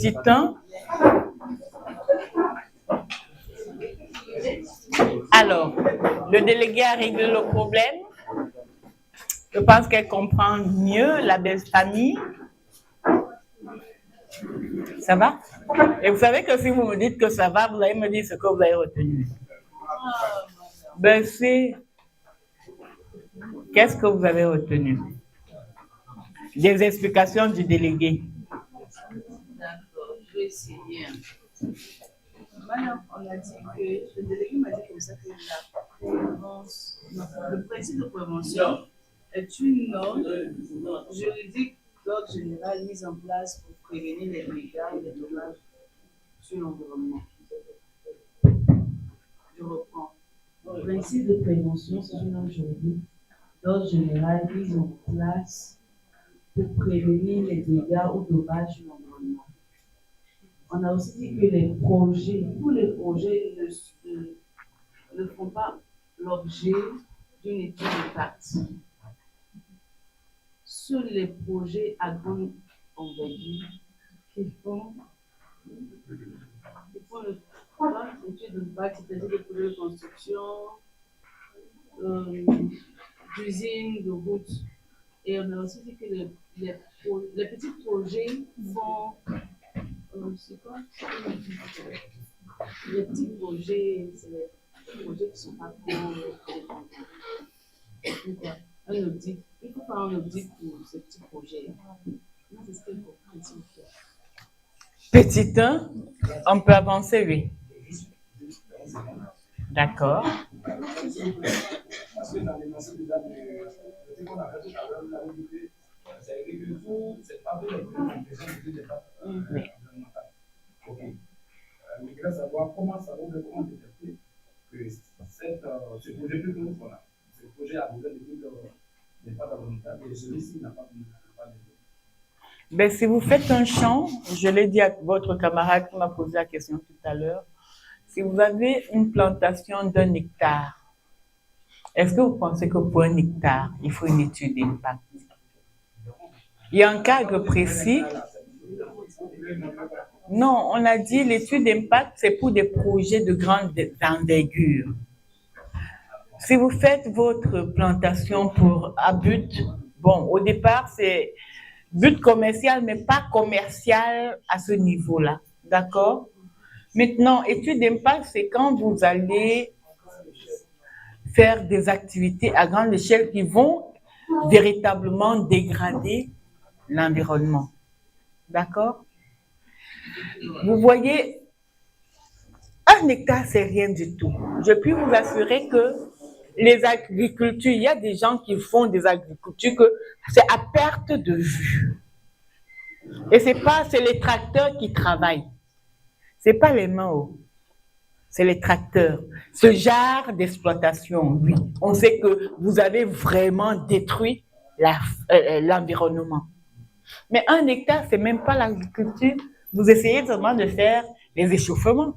Petit 1. Alors, le délégué a réglé le problème. Je pense qu'elle comprend mieux la belle famille. Ça va? Et vous savez que si vous me dites que ça va, vous allez me dire ce que vous avez retenu. Ben qu'est-ce que vous avez retenu? Des explications du délégué. D'accord, je vais essayer. Madame, on a dit que le délégué m'a dit comme ça que le principe de prévention est une norme juridique d'ordre général mise en place pour prévenir les dégâts et les dommages sur l'environnement. Je reprends. Le principe de prévention, c'est une norme juridique d'ordre général mise en place pour prévenir les dégâts ou dommages sur l'environnement. On a aussi dit que les projets, tous les projets ne font pas l'objet d'une étude d'impact. Seuls les projets à grande envergure qui font l'étude d'impact, c'est-à-dire des projets de construction, d'usines, de routes. Et on a aussi dit que les petits projets font. C'est quoi? Les petits projets, c'est les projets qui ne sont pas trop. Un audit. Il faut faire un audit pour ces petits projets. C'est ce qu'il faut faire. Petit 1, on peut avancer, oui. D'accord. Parce que dans les machines déjà, ce qu'on a fait tout à l'heure, vous avez dit que c'est écrit que c'est pas fait les questions de départ. Ok. Mais je voudrais savoir comment détecter que ce projet plus gros qu'on a, ce projet a besoin de pas environnemental et celui-ci n'a pas de. Ben, si vous faites un champ, je l'ai dit à votre camarade qui m'a posé la question tout à l'heure, si vous avez une plantation d'1 hectare, est-ce que vous pensez que pour 1 hectare, il faut une étude d'impact? Il y a un cadre précis. Non, on a dit l'étude d'impact, c'est pour des projets de grande envergure. Si vous faites votre plantation à but, bon, au départ, c'est but commercial, mais pas commercial à ce niveau-là. D'accord? Maintenant, étude d'impact, c'est quand vous allez faire des activités à grande échelle qui vont véritablement dégrader l'environnement. D'accord? Vous voyez, 1 hectare, c'est rien du tout. Je puis vous assurer que les agricultures, il y a des gens qui font des agricultures que c'est à perte de vue. Et c'est les tracteurs qui travaillent. C'est pas les mains, c'est les tracteurs. Ce genre d'exploitation, oui. On sait que vous avez vraiment détruit l'environnement. Mais 1 hectare, c'est même pas l'agriculture. Vous essayez seulement de faire les échauffements.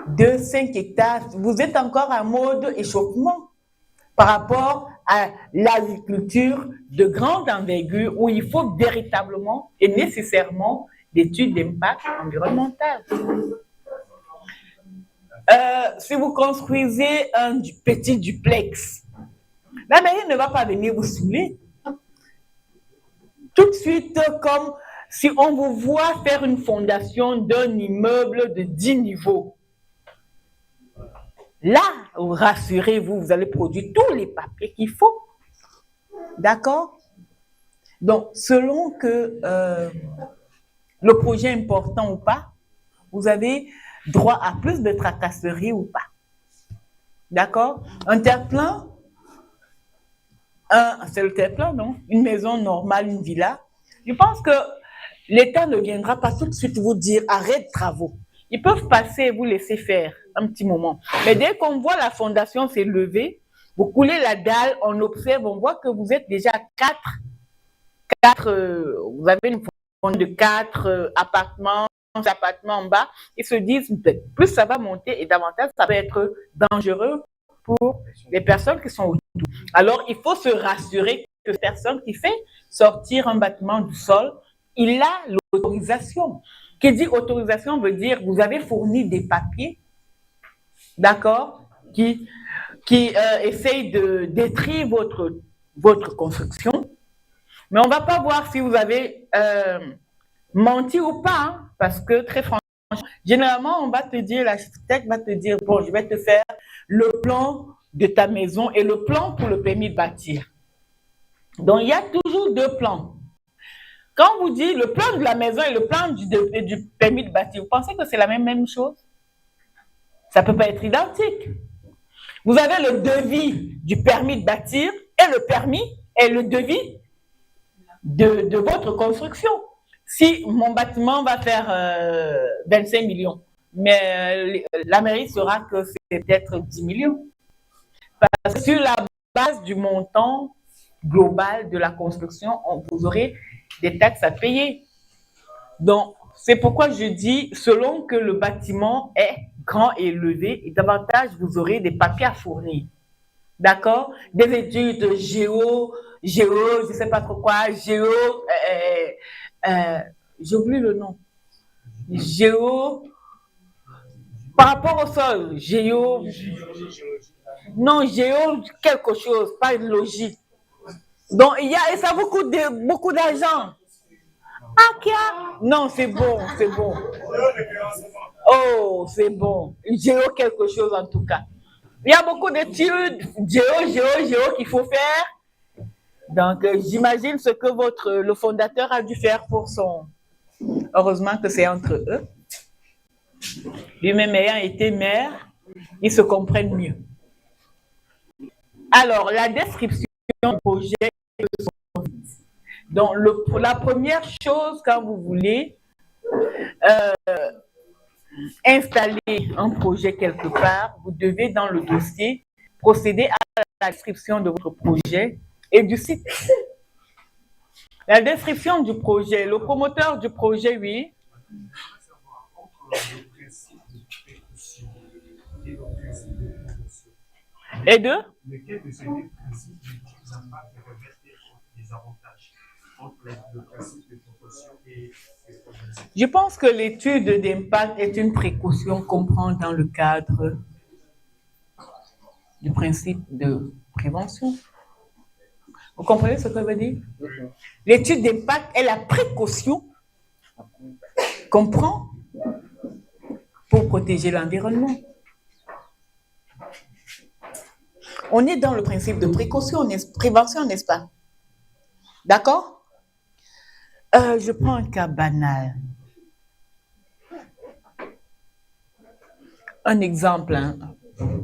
De 5 hectares, vous êtes encore en mode échauffement par rapport à l'agriculture de grande envergure où il faut véritablement et nécessairement d'études d'impact environnemental. Si vous construisez un petit duplex, la mairie ne va pas venir vous saouler. Tout de suite, comme si on vous voit faire une fondation d'un immeuble de 10 niveaux. Là, rassurez-vous, vous allez produire tous les papiers qu'il faut. D'accord? Donc, selon que le projet est important ou pas, vous avez droit à plus de tracasseries ou pas. D'accord? Un terre-plein, c'est le terre-plein, non? Une maison normale, une villa. Je pense que l'État ne viendra pas tout de suite vous dire arrête travaux. Ils peuvent passer et vous laisser faire un petit moment. Mais dès qu'on voit la fondation s'élever, vous coulez la dalle, on observe, on voit que vous êtes déjà 4, vous avez une fondation de 4 appartements en bas. Ils se disent, plus ça va monter et davantage, ça peut être dangereux pour les personnes qui sont autour. Alors, il faut se rassurer que cette personne qui fait sortir un bâtiment du sol, il a autorisation. Qui dit autorisation veut dire vous avez fourni des papiers, d'accord, qui essayent de détruire votre construction. Mais on ne va pas voir si vous avez menti ou pas, hein, parce que très franchement, généralement, on va te dire, l'architecte va te dire, bon, je vais te faire le plan de ta maison et le plan pour le permis de bâtir. Donc, il y a toujours deux plans. Quand on vous dit le plan de la maison et le plan du permis de bâtir, vous pensez que c'est la même chose? Ça ne peut pas être identique. Vous avez le devis du permis de bâtir et le permis et le devis de votre construction. Si mon bâtiment va faire 25 millions, mais la mairie saura que c'est peut-être 10 millions. Parce que sur la base du montant global de la construction, vous aurez des taxes à payer. Donc, c'est pourquoi je dis, selon que le bâtiment est grand et élevé, et davantage vous aurez des papiers à fournir. D'accord? Des études géo, je ne sais pas trop quoi, j'oublie le nom. Par rapport au sol, non, quelque chose, pas une logique. Donc, et ça vous coûte beaucoup d'argent. Ah, quoi? Non, c'est bon. Oh, c'est bon. Quelque chose en tout cas. Il y a beaucoup d'études, qu'il faut faire. Donc, j'imagine ce que le fondateur a dû faire pour son... Heureusement que c'est entre eux. Lui-même ayant été maire, ils se comprennent mieux. Alors, la description du projet. Donc, la première chose, quand vous voulez installer un projet quelque part, vous devez, dans le dossier, procéder à la description de votre projet et du site. La description du projet, le promoteur du projet, oui. Et deux? Lequel de ces deux principes n'utilise pas de revertir des avantages entre le principe de précaution et... Je pense que l'étude d'impact est une précaution qu'on prend dans le cadre du principe de prévention. Vous comprenez ce que ça veut dire? L'étude d'impact est la précaution qu'on prend pour protéger l'environnement. On est dans le principe de prévention, n'est-ce pas? D'accord? Je prends un cas banal. Un exemple, hein,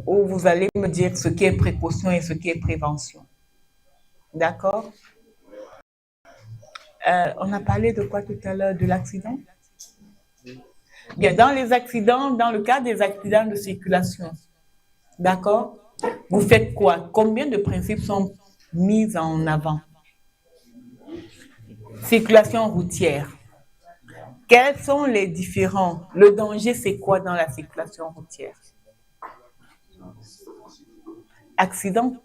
où vous allez me dire ce qui est précaution et ce qui est prévention. D'accord? On a parlé de quoi tout à l'heure? De l'accident? Bien, dans les accidents, dans le cas des accidents de circulation, d'accord? Vous faites quoi? Combien de principes sont mis en avant? Circulation routière. Quels sont les différents? Le danger, c'est quoi dans la circulation routière? Accident,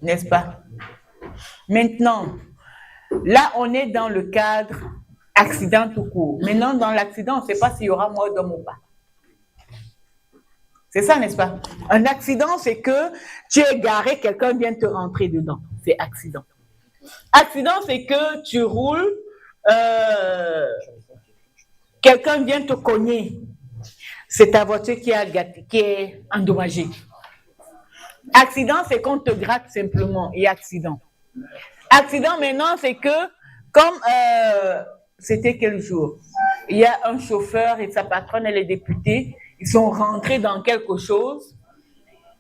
n'est-ce pas? Maintenant, là, on est dans le cadre accident tout court. Maintenant, dans l'accident, on ne sait pas s'il y aura mort d'homme ou pas. C'est ça, n'est-ce pas? Un accident, c'est que tu es garé, quelqu'un vient te rentrer dedans. C'est accident. Accident, c'est que tu roules, quelqu'un vient te cogner. C'est ta voiture qui est endommagée. Accident, c'est qu'on te gratte simplement. Et accident. Accident, maintenant, c'est que, comme c'était quel jour? Il y a un chauffeur et sa patronne, elle est députée. Ils sont rentrés dans quelque chose.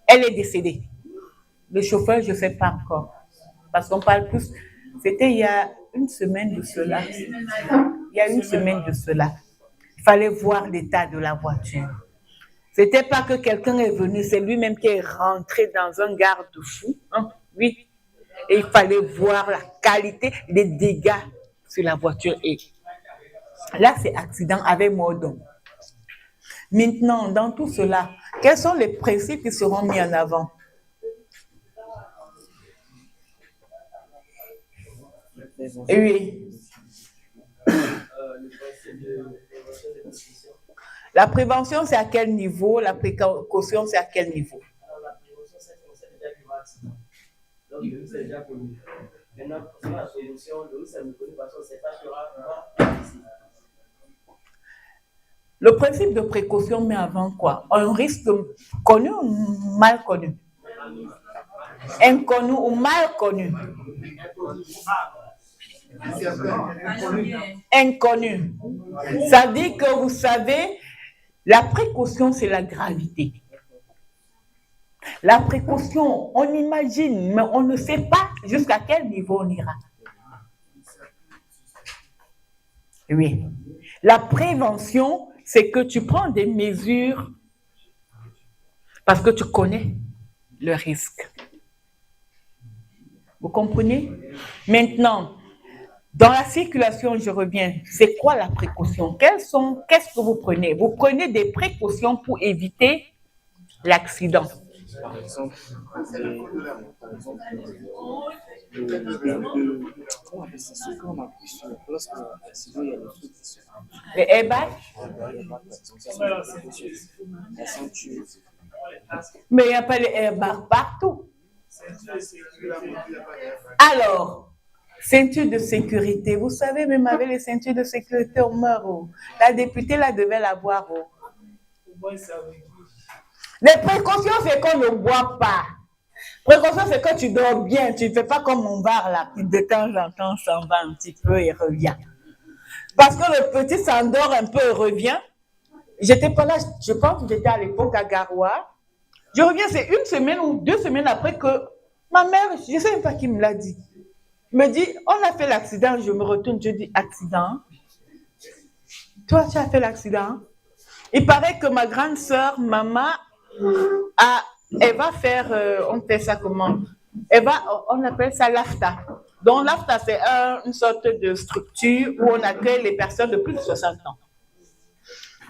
Elle est décédée. Le chauffeur, je ne sais pas encore. Parce qu'on parle plus. C'était il y a une semaine de cela. Il fallait voir l'état de la voiture. C'était pas que quelqu'un est venu, c'est lui-même qui est rentré dans un garde-fou. Hein? Oui. Et il fallait voir la qualité des dégâts sur la voiture. Et là, c'est accident avec mort d'homme. Maintenant, dans tout cela, quels sont les principes qui seront mis en avant? Oui. La prévention, c'est à quel niveau? La précaution, c'est à quel niveau? Alors, la prévention, c'est qu'on sait déjà qu'il y aura accident. Donc, le risque est déjà connu. Maintenant, pour la prévention, le risque est connu parce qu'on ne sait pas qu'il y aura un accident. Le principe de précaution met avant quoi? Un risque connu ou mal connu? Inconnu ou mal connu? Inconnu. Ça dit que vous savez, la précaution, c'est la gravité. La précaution, on imagine, mais on ne sait pas jusqu'à quel niveau on ira. Oui. La prévention, c'est que tu prends des mesures parce que tu connais le risque. Vous comprenez? Maintenant, dans la circulation, je reviens. C'est quoi la précaution? Qu'est-ce que vous prenez? Vous prenez des précautions pour éviter l'accident. Par exemple, comment on appelle ça? Ce qu'on appuie sur lorsque l'accident, il y a des trucs qui sont. Les airbags? La ceinture. Mais il n'y a pas les airbags partout. Alors, ceinture de sécurité. Vous savez, même avec les ceintures de sécurité, on meurt. La députée, là, devait l'avoir. Les précautions, c'est qu'on ne boit pas. Précaution, c'est que tu dors bien. Tu ne fais pas comme mon bar, là, qui de temps en temps s'en va un petit peu et revient. Parce que le petit s'endort un peu et revient. J'étais pas là, je pense que j'étais à l'époque à Garoua. Je reviens, c'est une semaine ou 2 semaines après que ma mère, je ne sais même pas qui me l'a dit, me dit, on a fait l'accident. Je me retourne, je dis, accident? Toi, tu as fait l'accident? Il paraît que ma grande sœur, maman, elle va faire, on fait ça comment? On appelle ça l'AFTA. Donc l'AFTA, c'est une sorte de structure où on accueille les personnes de plus de 60 ans.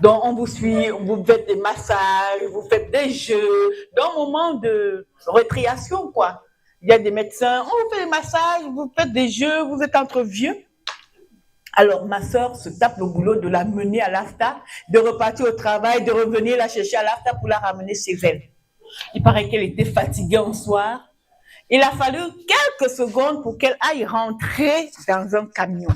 Donc on vous suit, vous faites des massages, vous faites des jeux, dans un moment de récréation, quoi. Il y a des médecins, on vous fait des massages, vous faites des jeux, vous êtes entre vieux. Alors, ma soeur se tape le boulot de la mener à l'AFTA, de repartir au travail, de revenir la chercher à l'AFTA pour la ramener chez elle. Il paraît qu'elle était fatiguée un soir. Il a fallu quelques secondes pour qu'elle aille rentrer dans un camion.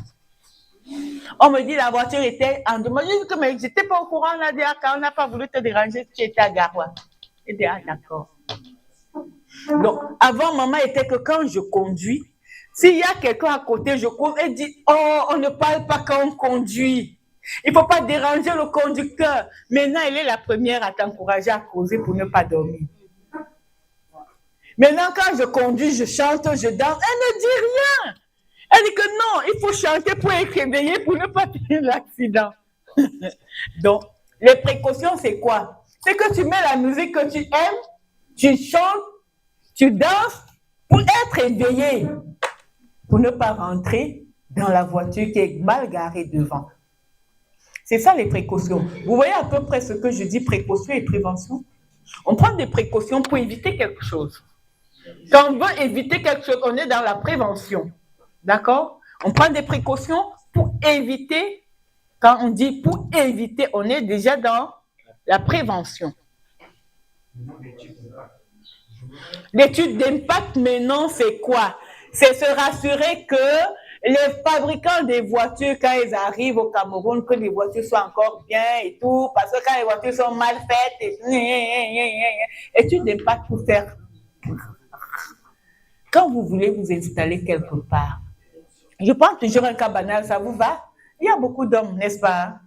On me dit la voiture était en demande. Je dis que mais j'étais pas au courant, là, on n'a pas voulu te déranger, tu étais à Garoua. Elle dit, ah d'accord. Donc, avant, maman était que quand je conduis, s'il y a quelqu'un à côté, je cours et dit, oh, on ne parle pas quand on conduit. Il ne faut pas déranger le conducteur. Maintenant, elle est la première à t'encourager à causer pour ne pas dormir. Maintenant, quand je conduis, je chante, je danse, elle ne dit rien. Elle dit que non, il faut chanter pour être réveillé pour ne pas finir l'accident. Donc, les précautions, c'est quoi? C'est que tu mets la musique que tu aimes, tu chantes, tu danses pour être éveillé, pour ne pas rentrer dans la voiture qui est mal garée devant. C'est ça les précautions. Vous voyez à peu près ce que je dis, précaution et prévention? On prend des précautions pour éviter quelque chose. Quand on veut éviter quelque chose, on est dans la prévention. D'accord? On prend des précautions pour éviter. Quand on dit pour éviter, on est déjà dans la prévention. L'étude d'impact, maintenant, c'est quoi? C'est se rassurer que les fabricants des voitures, quand ils arrivent au Cameroun, que les voitures soient encore bien et tout, parce que quand les voitures sont mal faites, étude d'impact pour faire. Quand vous voulez vous installer quelque part, je prends toujours un cas banal, ça vous va? Il y a beaucoup d'hommes, n'est-ce pas?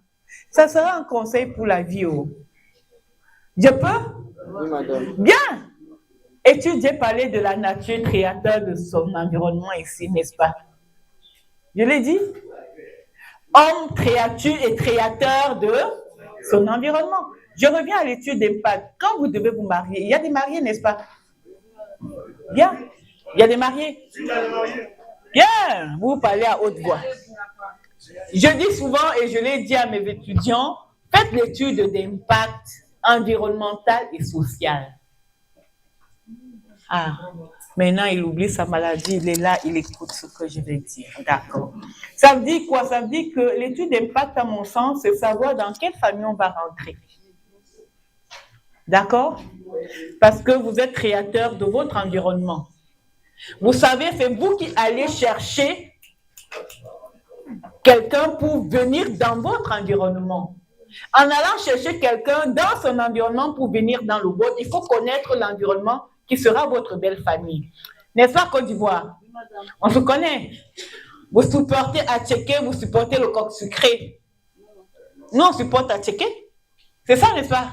Ça sera un conseil pour la vie. Je peux? Oui, madame. Bien! Étudier, parler de la nature, créateur de son environnement ici, n'est-ce pas? Je l'ai dit? Homme, créature et créateur de son environnement. Je reviens à l'étude d'impact. Quand vous devez vous marier, il y a des mariés, n'est-ce pas? Bien. Il y a des mariés. Bien. Vous parlez à haute voix. Je dis souvent, et je l'ai dit à mes étudiants, faites l'étude d'impact environnemental et social. Ah, Maintenant, il oublie sa maladie, il est là, il écoute ce que je vais dire. D'accord. Ça veut dire quoi? Ça veut dire que l'étude d'impact, à mon sens, c'est savoir dans quelle famille on va rentrer. D'accord? Parce que vous êtes créateur de votre environnement. Vous savez, c'est vous qui allez chercher quelqu'un pour venir dans votre environnement. En allant chercher quelqu'un dans son environnement pour venir dans le vôtre, il faut connaître l'environnement qui sera votre belle famille. N'est-ce pas, Côte d'Ivoire? On se connaît. Vous supportez à checker, vous supportez le coq sucré. Nous, on supporte à checker. C'est ça, n'est-ce pas?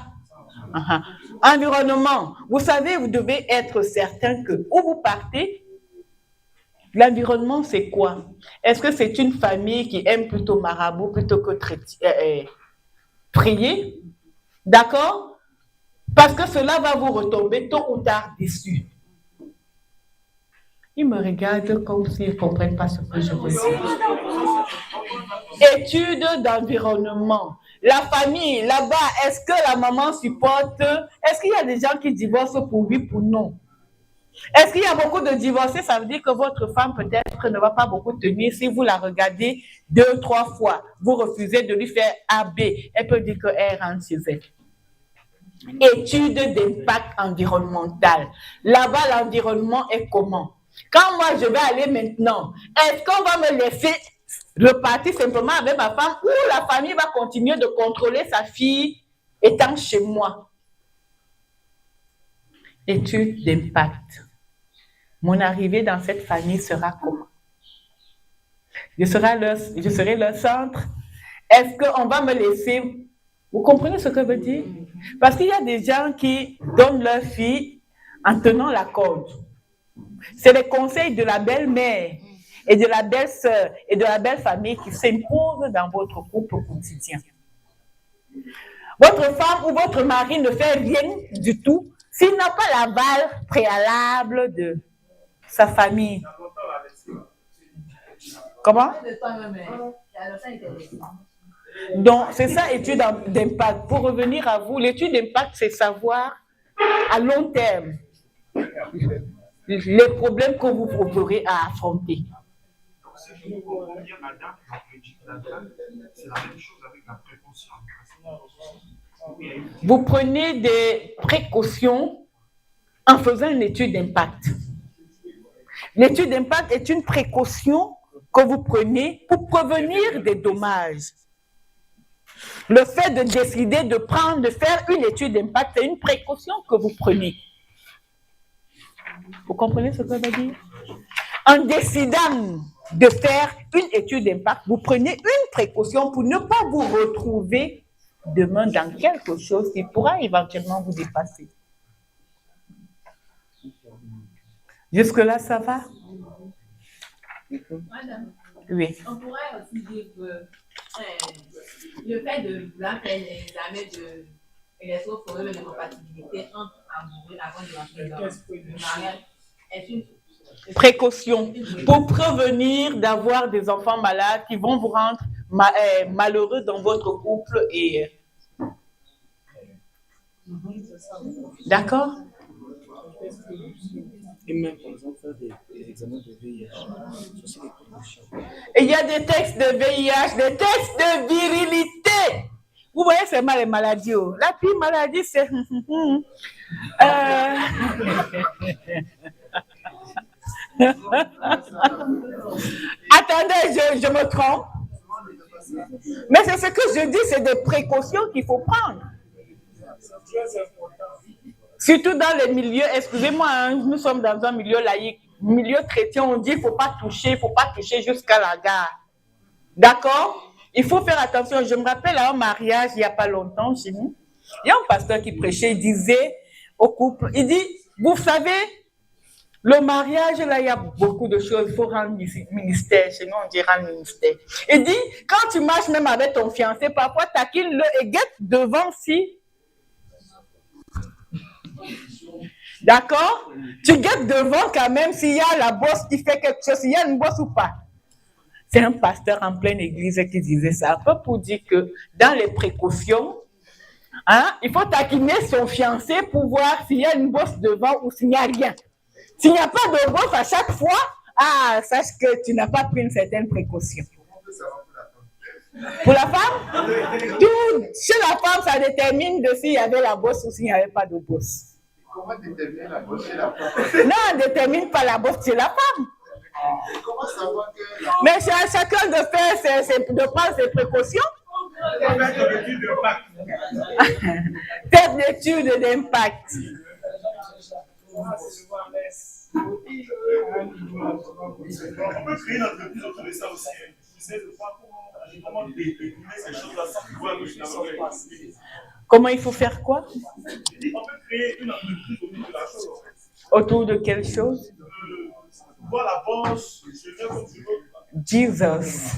Environnement. Vous savez, vous devez être certain que où vous partez, l'environnement, c'est quoi? Est-ce que c'est une famille qui aime plutôt marabout plutôt que prier? D'accord? Parce que cela va vous retomber tôt ou tard dessus. Ils me regardent comme s'ils ne comprennent pas ce que je veux dire. Étude d'environnement. La famille, là-bas, est-ce que la maman supporte? Est-ce qu'il y a des gens qui divorcent pour oui, pour non? Est-ce qu'il y a beaucoup de divorcés? Ça veut dire que votre femme peut-être ne va pas beaucoup tenir si vous la regardez 2, 3 fois. Vous refusez de lui faire AB. Elle peut dire qu'elle rentre chez elle. Étude d'impact environnemental. Là-bas, l'environnement est comment? Quand moi, je vais aller maintenant, est-ce qu'on va me laisser repartir simplement avec ma femme ou la famille va continuer de contrôler sa fille étant chez moi? Étude d'impact. Mon arrivée dans cette famille sera comment? Je serai leur centre. Est-ce qu'on va me laisser... Vous comprenez ce que je veux dire? Parce qu'il y a des gens qui donnent leur fille en tenant la corde. C'est les conseils de la belle-mère et de la belle-sœur et de la belle-famille qui s'imposent dans votre couple quotidien. Votre femme ou votre mari ne fait rien du tout s'il n'a pas l'aval préalable de sa famille. Comment? Donc, c'est ça, étude d'impact. Pour revenir à vous, l'étude d'impact, c'est savoir à long terme les problèmes que vous aurez à affronter. Donc, si je comprends bien, madame, c'est la même chose avec la précaution. Vous prenez des précautions en faisant une étude d'impact. L'étude d'impact est une précaution que vous prenez pour prévenir des dommages. Le fait de décider de faire une étude d'impact, c'est une précaution que vous prenez. Vous comprenez ce que ça veut dire? En décidant de faire une étude d'impact, vous prenez une précaution pour ne pas vous retrouver demain dans quelque chose qui pourra éventuellement vous dépasser. Jusque-là, ça va? Madame, Oui. on pourrait aussi dire que le fait de vouloir faire l'examen de l'électrophorèse de compatibilité entre amoureux avant de rentrer dans le mariage est une Précaution pour prévenir d'avoir des enfants malades qui vont vous rendre malheureux dans votre couple et d'accord? Et même, par exemple, faire des examens de VIH. Ça, c'est des précautions. Et il y a des tests de VIH, des tests de virilité. Vous voyez seulement les maladies. Oh. La pire maladie, c'est... Attendez, je me trompe. Mais c'est ce que je dis, c'est des précautions qu'il faut prendre. Surtout dans les milieux, excusez-moi, hein, nous sommes dans un milieu laïque, milieu chrétien, on dit qu'il ne faut pas toucher jusqu'à la gare. D'accord? Il faut faire attention. Je me rappelle à un mariage il n'y a pas longtemps chez nous. Il y a un pasteur qui prêchait, il disait au couple, il dit, vous savez, le mariage, là, il y a beaucoup de choses, il faut rendre ministère, chez nous on dit rendre ministère. Il dit, quand tu marches même avec ton fiancé, parfois taquine-le et guette devant si. D'accord? Tu guettes devant quand même s'il y a la bosse qui fait quelque chose, s'il y a une bosse ou pas. C'est un pasteur en pleine église qui disait ça, un peu pour dire que dans les précautions, hein, il faut taquiner son fiancé pour voir s'il y a une bosse devant ou s'il n'y a rien. S'il n'y a pas de boss à chaque fois, sache que tu n'as pas pris une certaine précaution. Pour la femme, chez la femme, ça détermine de s'il y avait la bosse ou s'il n'y avait pas de bosse. Comment déterminer la bosse chez la femme? Non, on ne détermine pas la bosse chez la femme. Comment savoir que Mais c'est à chacun de faire, de prendre ses précautions. Tête d'étude d'impact. on peut créer une entreprise autour de ça aussi. C'est de voir comment déterminer ces choses-là sans pouvoir le financer. Comment il faut faire quoi? On peut créer une entreprise autour de la chose. Autour de quelle chose? Voir la bourse, je viens comme tu veux. Jesus.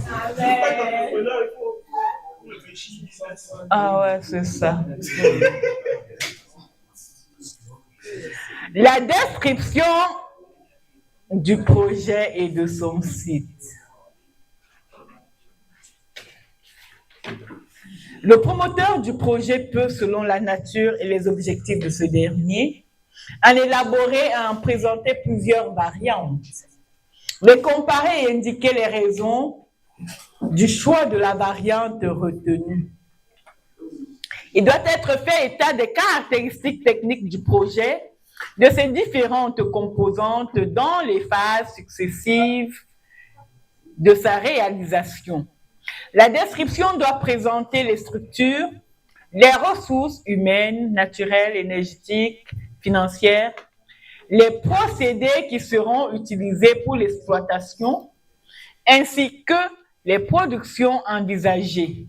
Ah ouais, c'est ça. La description du projet et de son site. Le promoteur du projet peut, selon la nature et les objectifs de ce dernier, en élaborer et en présenter plusieurs variantes, les comparer et indiquer les raisons du choix de la variante retenue. Il doit être fait état des caractéristiques techniques du projet, de ses différentes composantes dans les phases successives de sa réalisation. La description doit présenter les structures, les ressources humaines, naturelles, énergétiques, financières, les procédés qui seront utilisés pour l'exploitation, ainsi que les productions envisagées.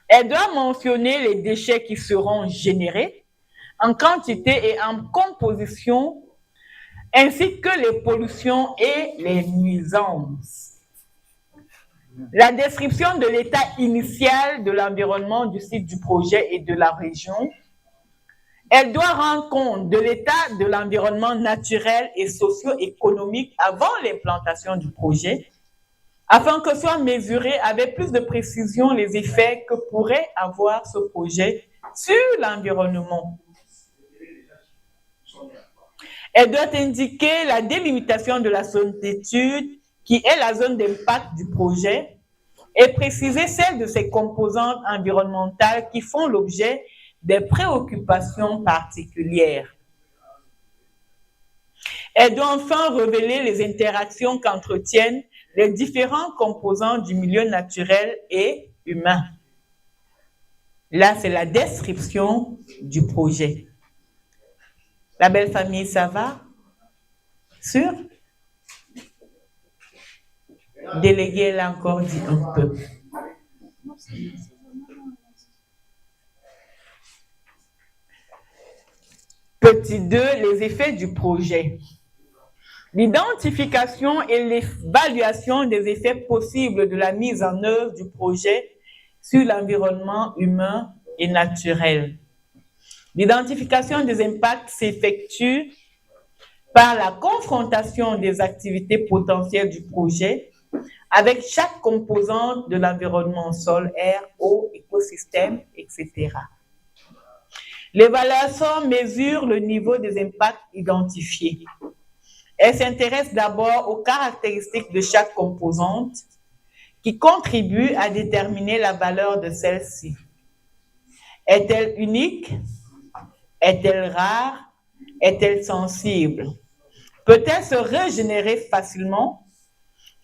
Elle doit mentionner les déchets qui seront générés en quantité et en composition, ainsi que les pollutions et les nuisances. La description de l'état initial de l'environnement du site du projet et de la région. Elle doit rendre compte de l'état de l'environnement naturel et socio-économique avant l'implantation du projet, afin que soient mesurés avec plus de précision les effets que pourrait avoir ce projet sur l'environnement. Elle doit indiquer la délimitation de la zone d'étude, qui est la zone d'impact du projet, et préciser celle de ses composantes environnementales qui font l'objet des préoccupations particulières. Elle doit enfin révéler les interactions qu'entretiennent les différents composants du milieu naturel et humain. Là, c'est la description du projet. La belle famille, ça va? Sûr? Délégué, elle a encore dit un peu. Petit 2, les effets du projet. L'identification et l'évaluation des effets possibles de la mise en œuvre du projet sur l'environnement humain et naturel. L'identification des impacts s'effectue par la confrontation des activités potentielles du projet avec chaque composante de l'environnement sol, air, eau, écosystème, etc. L'évaluation mesure le niveau des impacts identifiés. Elle s'intéresse d'abord aux caractéristiques de chaque composante qui contribuent à déterminer la valeur de celle-ci. Est-elle unique? Est-elle rare? Est-elle sensible? Peut-elle se régénérer facilement?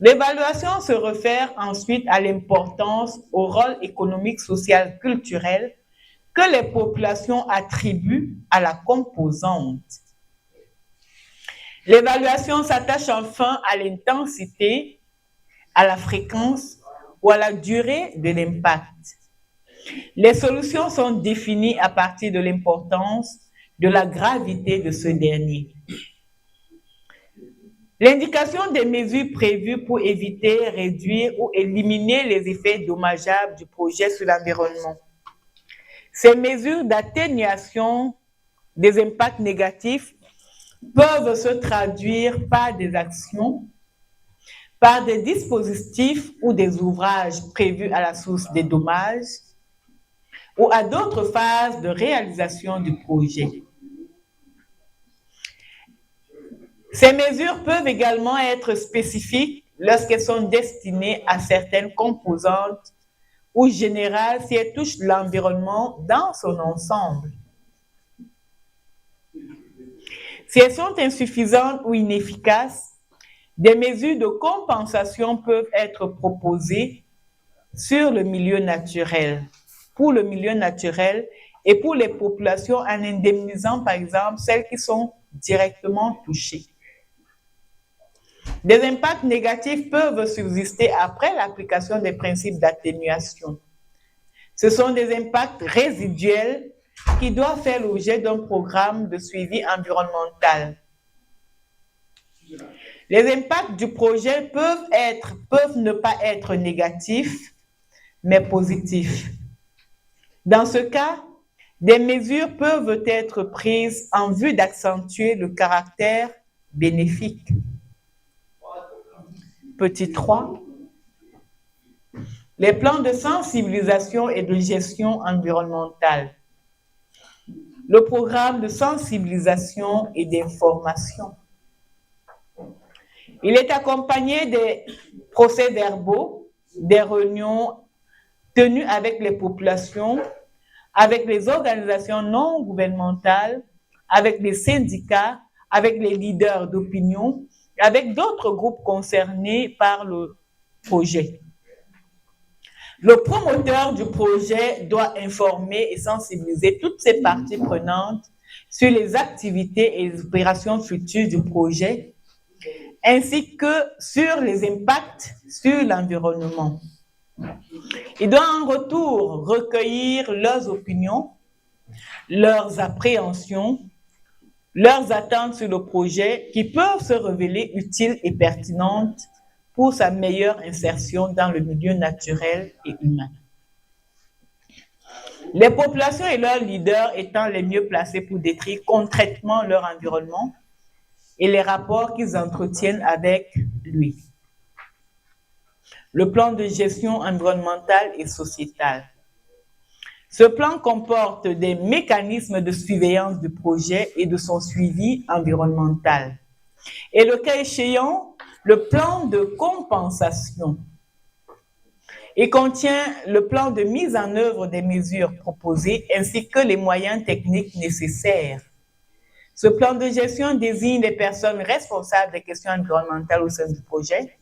L'évaluation se réfère ensuite à l'importance, au rôle économique, social, culturel que les populations attribuent à la composante. L'évaluation s'attache enfin à l'intensité, à la fréquence ou à la durée de l'impact. Les solutions sont définies à partir de l'importance, de la gravité de ce dernier. L'indication des mesures prévues pour éviter, réduire ou éliminer les effets dommageables du projet sur l'environnement. Ces mesures d'atténuation des impacts négatifs peuvent se traduire par des actions, par des dispositifs ou des ouvrages prévus à la source des dommages ou à d'autres phases de réalisation du projet. Ces mesures peuvent également être spécifiques lorsqu'elles sont destinées à certaines composantes ou générales si elles touchent l'environnement dans son ensemble. Si elles sont insuffisantes ou inefficaces, des mesures de compensation peuvent être proposées sur le milieu naturel, pour le milieu naturel et pour les populations en indemnisant par exemple celles qui sont directement touchées. Des impacts négatifs peuvent subsister après l'application des principes d'atténuation. Ce sont des impacts résiduels qui doivent faire l'objet d'un programme de suivi environnemental. Les impacts du projet peuvent ne pas être négatifs, mais positifs. Dans ce cas, des mesures peuvent être prises en vue d'accentuer le caractère bénéfique. Petit 3. Les plans de sensibilisation et de gestion environnementale. Le programme de sensibilisation et d'information. Il est accompagné des procès-verbaux, des réunions tenues avec les populations, avec les organisations non gouvernementales, avec les syndicats, avec les leaders d'opinion, avec d'autres groupes concernés par le projet. Le promoteur du projet doit informer et sensibiliser toutes ces parties prenantes sur les activités et les opérations futures du projet, ainsi que sur les impacts sur l'environnement. Il doit en retour recueillir leurs opinions, leurs appréhensions, leurs attentes sur le projet qui peuvent se révéler utiles et pertinentes pour sa meilleure insertion dans le milieu naturel et humain. Les populations et leurs leaders étant les mieux placés pour décrire concrètement leur environnement et les rapports qu'ils entretiennent avec lui. Le plan de gestion environnementale et sociétale. Ce plan comporte des mécanismes de surveillance du projet et de son suivi environnemental. Et le cas échéant, le plan de compensation. Il contient le plan de mise en œuvre des mesures proposées ainsi que les moyens techniques nécessaires. Ce plan de gestion désigne les personnes responsables des questions environnementales au sein du projet.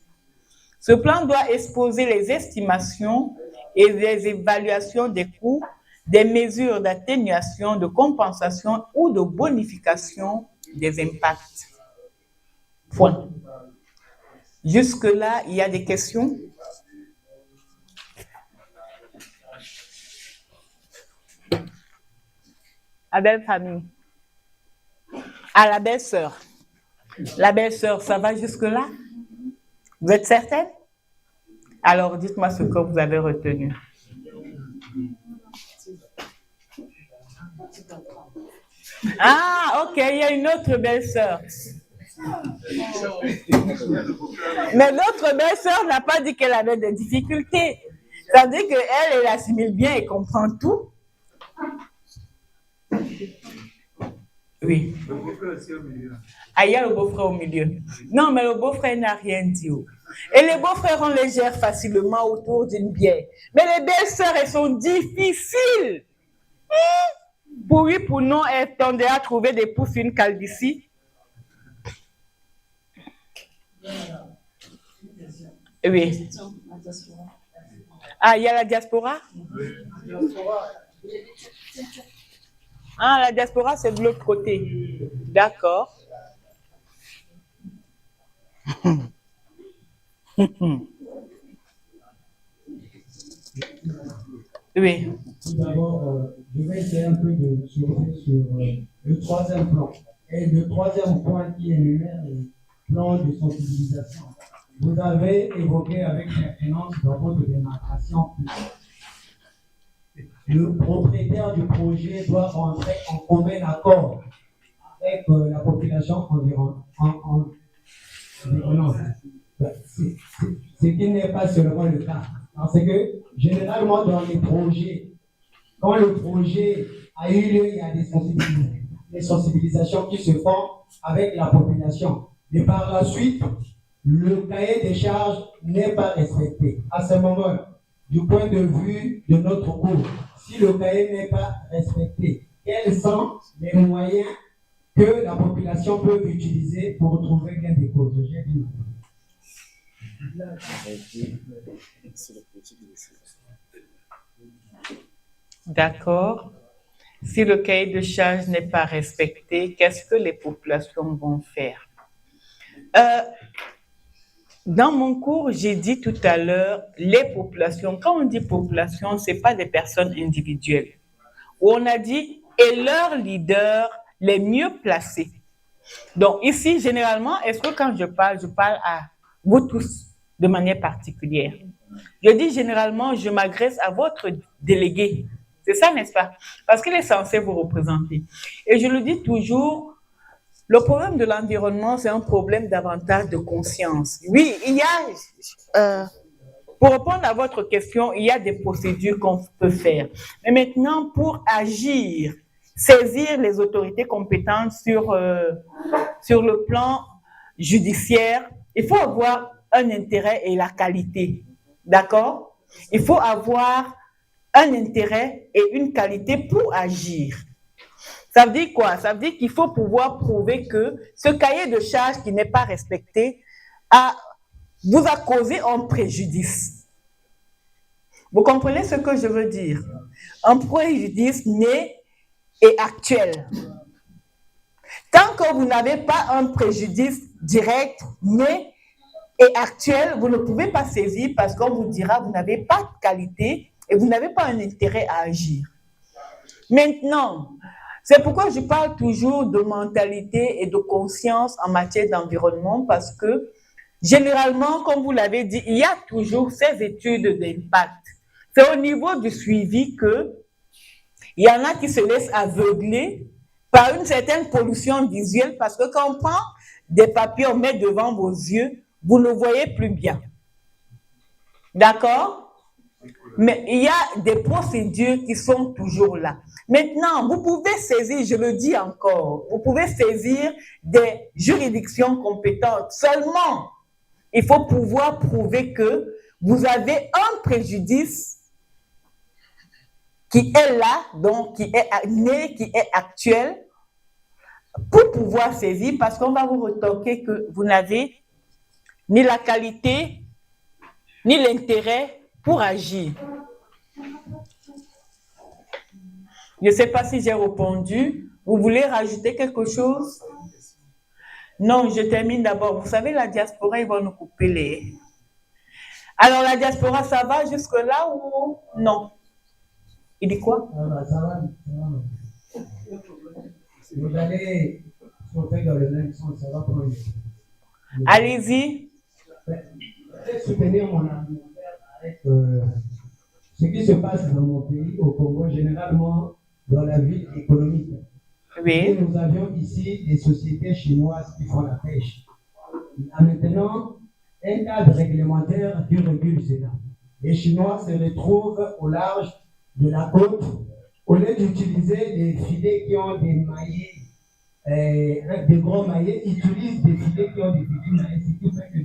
Ce plan doit exposer les estimations et les évaluations des coûts, des mesures d'atténuation, de compensation ou de bonification des impacts. Point. Jusque-là, il y a des questions? À belle famille. À la belle-sœur. La belle-sœur, ça va jusque-là? Vous êtes certaine? Alors, dites-moi ce que vous avez retenu. Ah, ok, il y a une autre belle-sœur. Mais l'autre belle-sœur n'a pas dit qu'elle avait des difficultés. Ça veut dire qu'elle, elle assimile bien et comprend tout. Oui. Le beau-frère aussi au milieu. Ah, il y a le beau-frère au milieu. Non, mais le beau-frère n'a rien dit. Et les beaux-frères, on les gère facilement autour d'une bière. Mais les belles-sœurs, elles sont difficiles. Pour oui, pour non, elles tendaient à trouver des pousses, une calvitie. Oui. Ah, il y a la diaspora? Ah, la diaspora, c'est de l'autre côté. D'accord. Oui. Tout d'abord, je vais essayer un peu de surfer sur le troisième plan. Et le troisième point qui énumère les plans de sensibilisation. Vous avez évoqué avec pertinence dans votre démarcation que le propriétaire du projet doit rentrer en commun accord avec la population environnante. Ce qui n'est pas seulement le cas. Parce que généralement dans les projets, quand le projet a eu lieu, il y a des sensibilisations qui se font avec la population. Et par la suite, le cahier des charges n'est pas respecté. À ce moment, du point de vue de notre cours, si le cahier n'est pas respecté, quels sont les moyens que la population peut utiliser pour trouver gain de cause? J'ai dit. D'accord. Si le cahier de charges n'est pas respecté, qu'est-ce que les populations vont faire? Dans mon cours, j'ai dit tout à l'heure, les populations, quand on dit population, ce n'est pas des personnes individuelles. Où on a dit, et leurs leaders les mieux placés. Donc ici, généralement, est-ce que quand je parle à vous tous de manière particulière? Je dis généralement, je m'adresse à votre délégué. C'est ça, n'est-ce pas? Parce qu'il est censé vous représenter. Et je le dis toujours, le problème de l'environnement, c'est un problème davantage de conscience. Oui, il y a, pour répondre à votre question, il y a des procédures qu'on peut faire. Mais maintenant, pour agir, saisir les autorités compétentes sur le plan judiciaire, il faut avoir un intérêt et la qualité. D'accord? Il faut avoir un intérêt et une qualité pour agir. Ça veut dire quoi? Ça veut dire qu'il faut pouvoir prouver que ce cahier de charges qui n'est pas respecté vous a causé un préjudice. Vous comprenez ce que je veux dire? Un préjudice né et actuel. Tant que vous n'avez pas un préjudice direct, né et actuel, vous ne pouvez pas saisir parce qu'on vous dira que vous n'avez pas de qualité et vous n'avez pas un intérêt à agir. Maintenant, c'est pourquoi je parle toujours de mentalité et de conscience en matière d'environnement parce que, généralement, comme vous l'avez dit, il y a toujours ces études d'impact. C'est au niveau du suivi qu'il y en a qui se laissent aveugler par une certaine pollution visuelle parce que quand on prend des papiers, on met devant vos yeux, vous ne voyez plus bien. D'accord? Mais il y a des procédures qui sont toujours là. Maintenant, vous pouvez saisir, je le dis encore, vous pouvez saisir des juridictions compétentes. Seulement, il faut pouvoir prouver que vous avez un préjudice qui est là, donc qui est né, qui est actuel, pour pouvoir saisir, parce qu'on va vous retoquer que vous n'avez ni la qualité, ni l'intérêt pour agir. Je ne sais pas si j'ai répondu. Vous voulez rajouter quelque chose? Non, je termine d'abord. Vous savez, la diaspora, ils vont nous couper les... Alors, la diaspora, ça va jusque-là ou non? Il dit quoi? Ça va. Vous allez sauter dans le même sens, ça va prendre. Allez-y. Je vais soutenir mon argumentaire avec ce qui se passe dans mon pays, au Congo, généralement dans la vie économique. Oui. Et nous avions ici des sociétés chinoises qui font la pêche. Il y a maintenant un cadre réglementaire qui régule cela. Les Chinois se retrouvent au large de la côte. Au lieu d'utiliser des filets qui ont des maillets, des gros maillets, ils utilisent des filets qui ont des petits maillets, ce qui fait que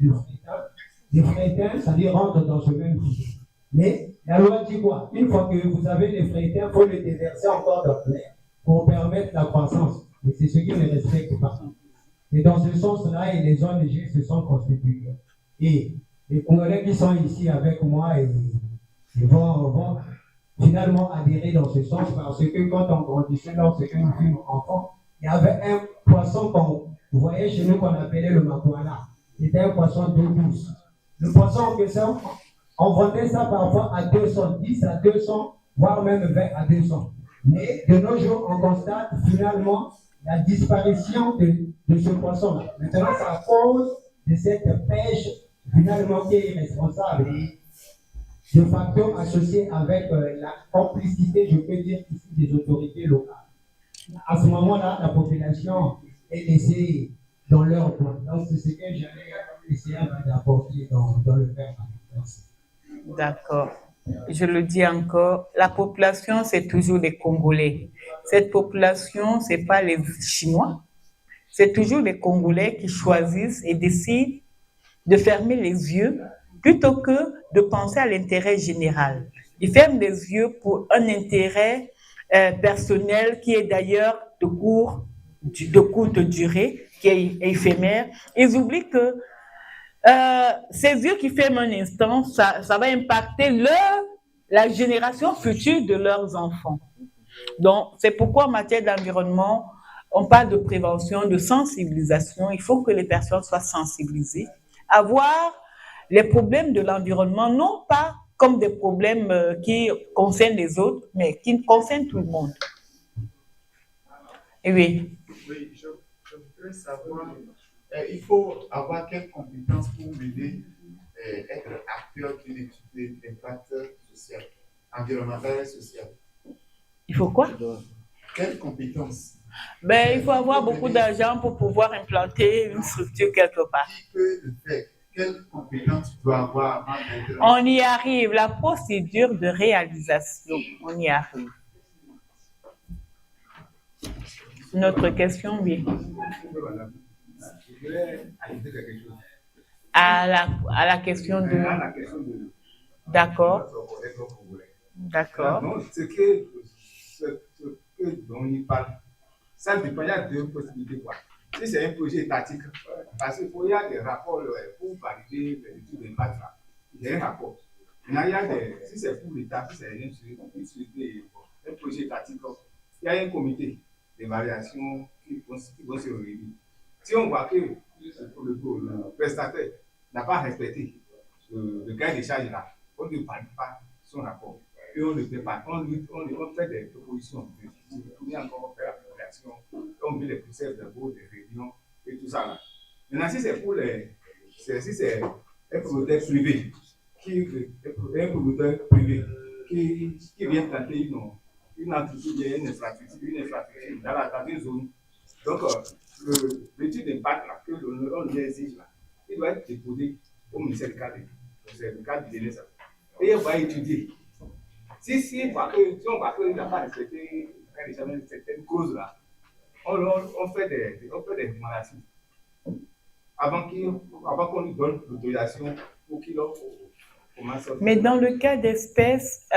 des frétins, ça les rentre dans ce même filet. Mais la loi dit quoi? Une fois que vous avez les frétins, il faut les déverser encore dans le l'air pour permettre la croissance. Et c'est ce qui ne respecte pas. Et dans ce sens-là, les ONG se sont constituées. Et les Congolais qui sont ici avec moi, ils vont finalement adhérer dans ce sens parce que quand on grandissait lorsque nous fûmes enfants, il y avait un poisson qu'on voyait chez nous qu'on appelait le makuana. C'était un poisson d'eau douce. Le poisson que ça, on vendait ça parfois à 210 à 200, voire même 20 à 200. Mais de nos jours, on constate finalement la disparition de ce poisson-là. Maintenant, c'est à cause de cette pêche finalement qui est responsable et de facto associée avec la complicité, je peux dire ici, des autorités locales. À ce moment-là, la population est laissée dans leur coin. Donc, c'est ce que j'allais essayer d'apporter dans le faire. D'accord. Je le dis encore, la population, c'est toujours les Congolais. Cette population, ce n'est pas les Chinois, c'est toujours les Congolais qui choisissent et décident de fermer les yeux plutôt que de penser à l'intérêt général. Ils ferment les yeux pour un intérêt personnel qui est d'ailleurs de courte durée, qui est éphémère. Ils oublient que ces yeux qui ferment un instant, ça va impacter la génération future de leurs enfants. Donc, c'est pourquoi en matière d'environnement, on parle de prévention, de sensibilisation. Il faut que les personnes soient sensibilisées à voir les problèmes de l'environnement, non pas comme des problèmes qui concernent les autres, mais qui concernent tout le monde. Et oui. Oui, je voudrais savoir, il faut avoir quelles compétences pour m'aider être acteur d'une étude d'impact social, environnemental et social. Il faut quoi? Quelles compétences? Ben, il faut avoir beaucoup d'argent pour pouvoir implanter une structure quelque part. Qui peut le faire? Quelles compétences tu dois avoir avant d'être... On y arrive, la procédure de réalisation, on y arrive. Notre question, oui. Je voulais ajouter quelque chose. À la question de... À la question de... D'accord. D'accord. Donc, ce dont il parle, ça dépend, il y a deux possibilités. Quoi. Si c'est un projet étatique, parce qu'il y a des rapports pour valider les études d'impact, il y a un rapport. Maintenant, il y a si c'est pour l'État, si c'est un projet étatique, il y a un comité d'évaluation qui vont se réunir. Si on voit que le prestataire n'a pas respecté le cahier des charges là, on ne valide pas son rapport. Et on ne fait pas, on fait des propositions, on encore faire la population, on met les procès de vote, des réunions et tout ça là. Maintenant, si c'est pour si c'est un promoteur privé, qui vient planter une entreprise, une infrastructure dans une zone. Donc, l'étude d'impact là, que l'on lui exige là, il doit être déposé au ministère du cadre, du DNS. Et on va étudier. Si on voit qu'il n'a pas respecté certaines clauses là, on fait des recommandations avant qu'on lui donne l'autorisation pour qu'il commence à... Mais dans le cas d'espèces,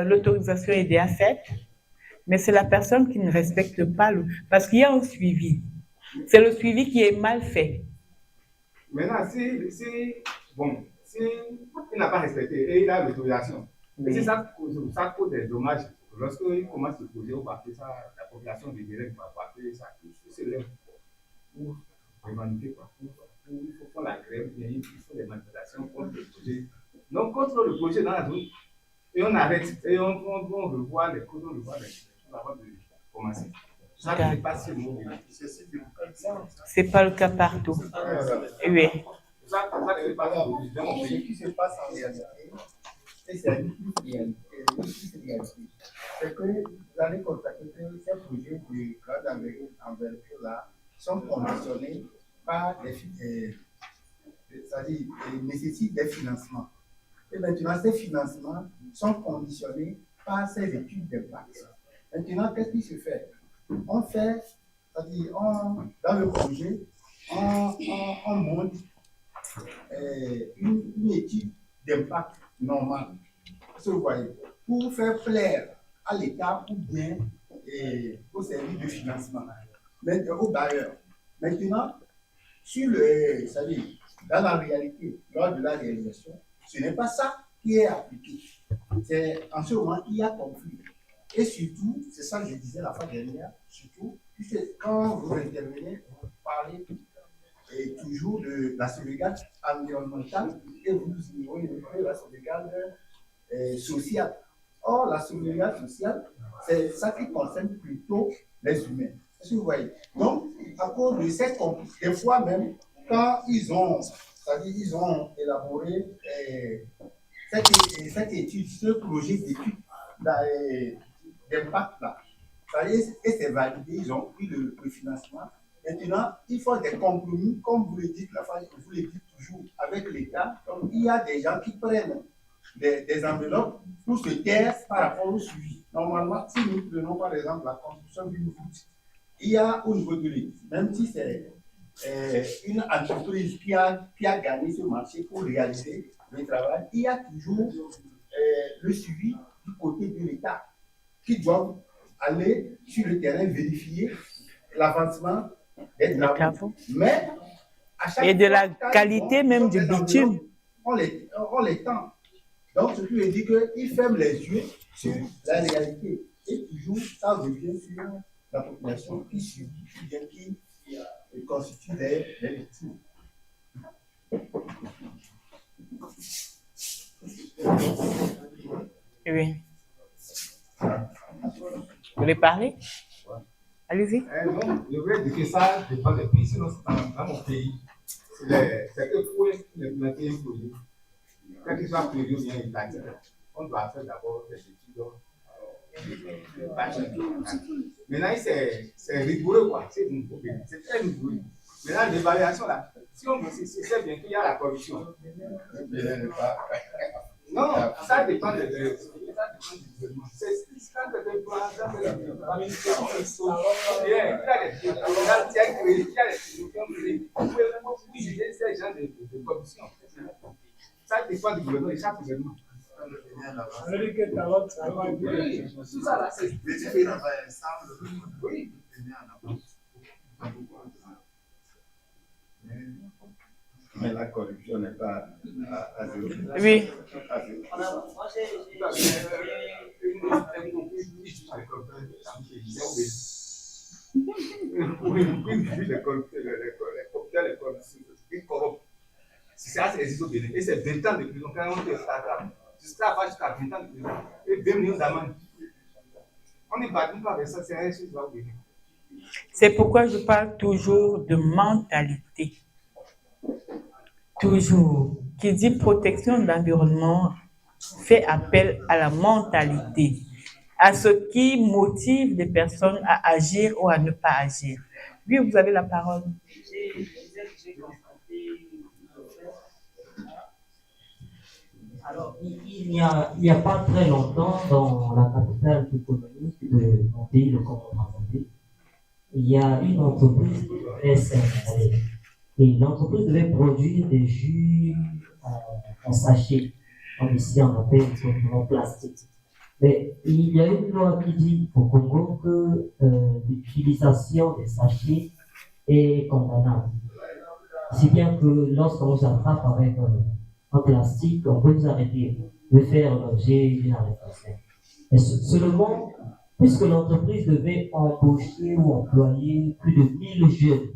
l'autorisation est déjà faite, mais c'est la personne qui ne respecte pas parce qu'il y a un suivi. C'est le suivi qui est mal fait. Maintenant, s'il n'a pas respecté et il a l'autorisation, oui. Si ça cause des dommages, lorsqu'il commence le projet, on va faire ça, la population de direct va faire ça, c'est là pour revendiquer quoi. Il faut faire la grève, il faut des manifestations contre le projet. Donc, contre le projet dans la zone, et on arrête, et on revoit les causes, on revoit les choses avant de commencer. Ça n'est pas si mauvais. C'est pas le cas partout. Oui. Ce qui se passe en réalité, c'est une réalité. C'est que vous allez constater que ces projets de grande envergure-là sont conditionnés par c'est-à-dire nécessitent des financements. Et maintenant, ces financements sont conditionnés par ces études d'impact. Maintenant, qu'est-ce qui se fait? On fait, c'est-à-dire, dans le projet, on monte une étude d'impact normale. Vous voyez, pour faire plaire à l'État ou bien au service de financement, au bailleur. Maintenant, c'est-à-dire, dans la réalité, lors de la réalisation, ce n'est pas ça qui est appliqué. C'est en ce moment qu'il y a conflit. Et surtout, c'est ça que je disais la fois dernière, surtout, puisque quand vous intervenez, vous parlez toujours de la sauvegarde environnementale et vous ignorez la sauvegarde sociale. Or, la sauvegarde sociale, c'est ça qui concerne plutôt les humains. Est-ce que vous voyez? Donc, à cause de cette conflit, des fois même, quand ils ont élaboré cette étude, ce projet d'étude d'impact là, et c'est validé, ils ont pris le financement. Maintenant, il faut des compromis, comme vous le dites, vous le dites toujours, avec l'État. Donc, il y a des gens qui prennent des enveloppes pour se taire par rapport au suivi. Normalement, si nous prenons par exemple la construction d'une route, il y a au niveau de l'État, même si c'est une entreprise qui a gagné ce marché pour réaliser le travail, il y a toujours le suivi du côté de l'État qui doit aller sur le terrain vérifier l'avancement des travaux. Mais à chaque Et de la fois, qualité même du bitume. On les tend. Donc, ce qui veut dire qu'ils ferment les yeux sur la réalité. Et toujours, ça revient sur la population qui subit, qui constitue les victimes. Oui. Vous voulez parler? Allez-y. Non, je voulais dire que ça dépend des pays. Sinon, dans mon pays, c'est que pour les pays produits, quel que soit le produit ou bien l'Italie, on doit faire d'abord des études. Maintenant, c'est rigoureux, quoi. C'est très rigoureux. Maintenant, l'évaluation, là, si on sait bien qu'il y a la corruption. Non, ça dépend de gouvernement. C'est quand quelqu'un prend ça, il y a des gens de corruption. Ça dépend du gouvernement, de chaque gouvernement. Oui, tout ça là, c'est oui. Mais la corruption n'est pas à zéro. Oui. C'est ça, c'est les au Bénin. Et c'est 20 ans de prison. Quand on est start-up, jusqu'à 20 ans de prison. Et 2 millions d'amendes. On est battu par ça, c'est un chose au Bénin. C'est pourquoi je parle toujours de mentalité. Toujours. Qui dit protection de l'environnement fait appel à la mentalité, à ce qui motive les personnes à agir ou à ne pas agir. Oui, vous avez la parole. Alors, il n'y a pas très longtemps, dans la capitale économique de mon pays, le Congo-Brazzaville, il y a une entreprise qui devait s'installer. Et l'entreprise devait produire des jus en sachet, comme ici on appelle en plastique. Mais il y a une loi qui dit au Congo que l'utilisation des sachets est condamnable. Si bien que lorsqu'on vous attrape avec un plastique, on peut vous arrêter, de faire l'objet d'une arrestation. Et seulement, puisque l'entreprise devait embaucher ou employer plus de 1000 jeunes,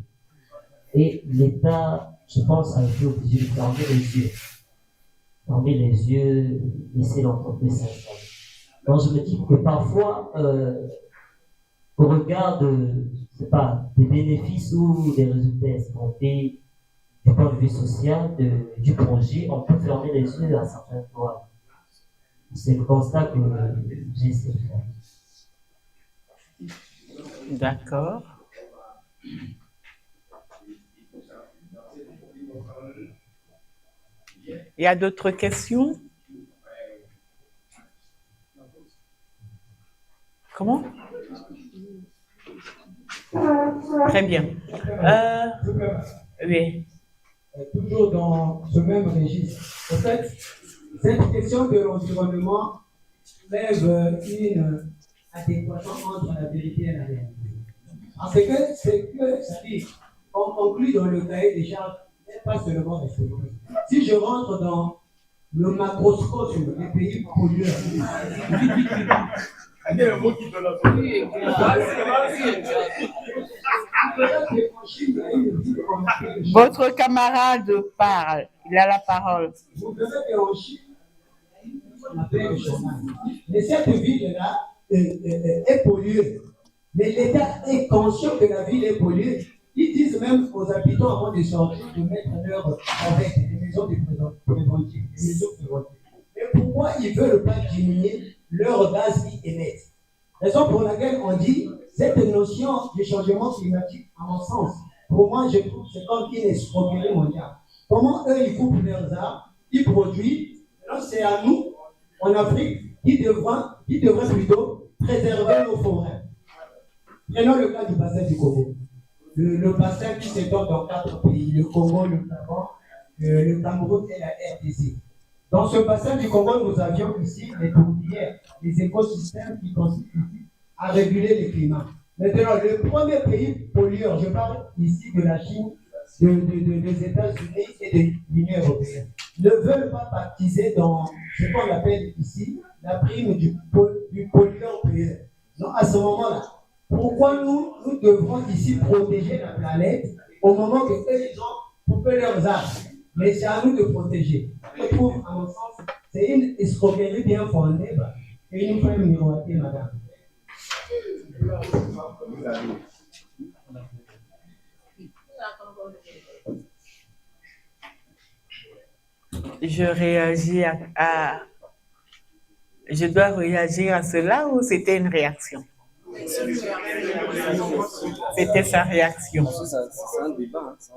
et l'État, je pense, a été obligé de fermer les yeux. Fermer les yeux, laisser l'entreprise s'installer. Donc je me dis que parfois, au regard des bénéfices ou des résultats escomptés du point de vue social du projet, on peut fermer les yeux à certaines fois. C'est le constat que j'ai essayé de faire. D'accord. Il y a d'autres questions? Comment? Très bien. Oui. Toujours dans ce même registre. En fait, cette question de l'environnement lève une adéquation entre la vérité et la réalité. Parce que c'est que ça dit, on conclut dans le cahier des charges, pas seulement économique. Si je rentre dans le macroscope sur les pays pollueurs, il y a un mot qui donne la Votre camarade parle, il a la parole. Vous verrez qu'en Chine, on appelle le chômage. Mais cette ville-là est polluée. Mais l'État est conscient que la ville est polluée. Ils disent même aux habitants avant de sortir de mettre leur avec des maisons de préventive, des maisons préventives. Mais pourquoi ils ne veulent pas diminuer leur gaz qu'ils émettent? Raison pour laquelle on dit cette notion du changement climatique, à mon sens, pour moi, je trouve que c'est comme une escroquerie mondiale. Comment eux, ils coupent leurs arbres, ils produisent, alors c'est à nous, en Afrique, qui devraient plutôt préserver nos forêts. Prenons le cas du bassin du Congo. Le bassin qui s'étend dans 4 pays, le Congo, le Gabon, le Cameroun et la RDC. Dans ce bassin du Congo, nous avions ici les tourbières, les écosystèmes qui constituent à réguler le climat. Maintenant, le premier pays pollueur, je parle ici de la Chine, des États-Unis et de l'Union européenne, ne veulent pas baptiser dans ce qu'on appelle ici la prime du pollueur-payeur. Donc, à ce moment-là, pourquoi nous devons ici protéger la planète au moment que eux, ils ont coupé leurs arbres? Mais c'est à nous de protéger. Je trouve, à mon sens, c'est une escroquerie bien fondée et il nous fait miroiter, madame. Je réagis je dois réagir à cela ou c'était une réaction? C'était sa réaction. C'est un débat, ça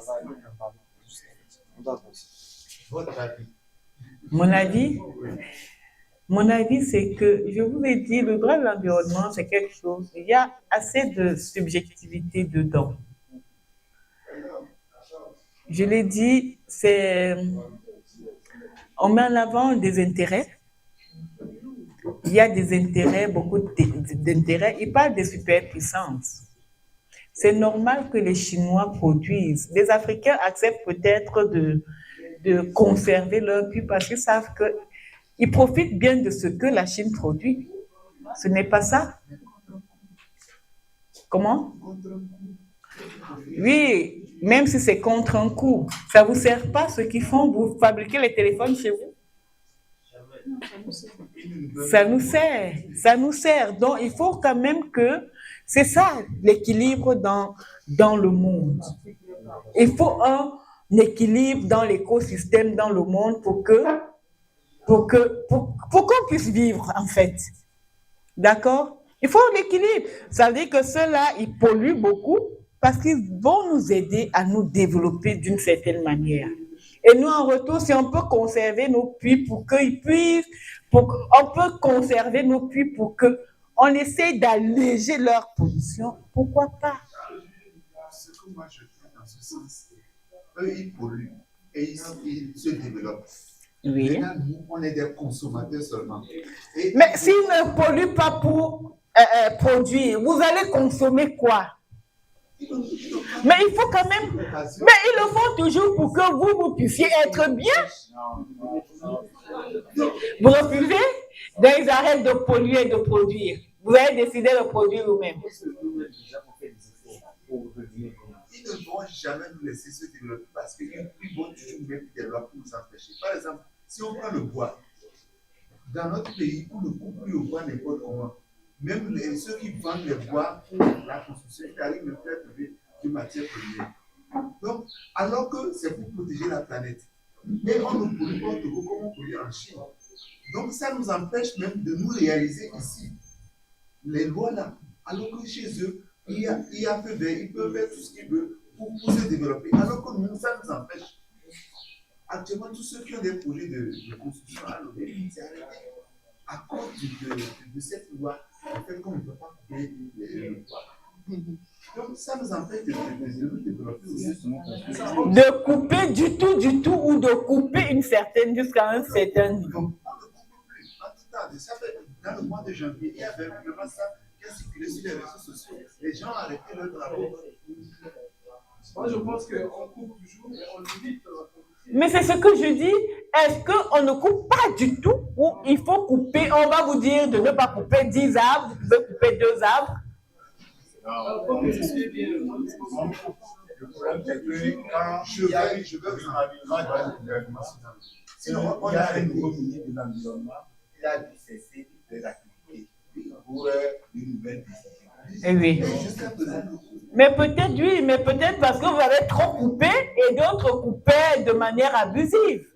va aller. On va Votre avis. Mon avis, c'est que, je vous ai dit, le droit de l'environnement, c'est quelque chose, il y a assez de subjectivité dedans. Je l'ai dit, on met en avant des intérêts. Il y a des intérêts, beaucoup d'intérêts. Il parle des superpuissances. C'est normal que les Chinois produisent. Les Africains acceptent peut-être de conserver leur puits parce qu'ils savent qu'ils profitent bien de ce que la Chine produit. Ce n'est pas ça. Comment? Oui, même si c'est contre un coût. Ça ne vous sert pas ce qu'ils font, vous fabriquez les téléphones chez vous? Ça nous sert. Donc, il faut quand même que, c'est ça l'équilibre dans le monde. Il faut un équilibre dans l'écosystème, dans le monde pour qu'on puisse vivre, en fait. D'accord? Il faut l'équilibre. Ça veut dire que ceux-là, ils polluent beaucoup parce qu'ils vont nous aider à nous développer d'une certaine manière. Et nous, en retour, si on peut conserver nos puits pour qu'ils puissent, on peut conserver nos puits pour qu'on essaye d'alléger leur pollution, pourquoi pas? Ce que moi je fais dans ce sens, eux, ils polluent et ils se développent. Oui. Maintenant, nous, on est des consommateurs seulement. Mais s'ils ne polluent pas pour produire, vous allez consommer quoi? Mais il faut quand même... Mais ils le font toujours pour que vous puissiez être bien. Vous refusez? Donc ils arrêtent de polluer et de produire. Vous avez décidé de produire vous-même. Ils ne vont jamais nous laisser se développer parce qu'ils vont toujours mettre des lois pour nous empêcher. Par exemple, si on prend le bois, dans notre pays, on ne coupe plus le bois n'importe comment. Même ceux qui vendent les bois pour la construction, ils arrivent même plus à trouver de matière première. Donc, alors que c'est pour protéger la planète. Et on ne pollue pas trop comme on pollue en Chine. Donc, ça nous empêche même de nous réaliser ici les lois là. Alors que chez eux, il y a feu vert, ils peuvent faire tout ce qu'ils veulent pour se développer. Alors que nous, ça nous empêche. Actuellement, tous ceux qui ont des projets de construction à l'ONU, c'est arrêté. À cause de cette loi, en fait, qu'on ne peut pas couper le bois. Donc, ça nous empêche de nous développer aussi. De couper du tout, ou de couper jusqu'à un certain niveau. On ne coupe plus. En tout cas, ça fait, dans le mois de janvier, il y avait vraiment ça qui a circulé sur les réseaux sociaux. Les gens ont arrêté leur travail. Moi, je pense qu'on coupe toujours, mais on limite. Mais c'est ce que je dis. Est-ce qu'on ne coupe pas du tout ou il faut couper? On va vous dire de ne pas couper 10 arbres, vous pouvez couper 2 arbres. Le problème, c'est que quand je veux faire un environnement, sinon on a un nouveau ministre de l'environnement, il a dû cesser des activités pour une nouvelle décision. Eh oui. Mais peut-être parce que vous avez trop coupé et d'autres coupaient de manière abusive.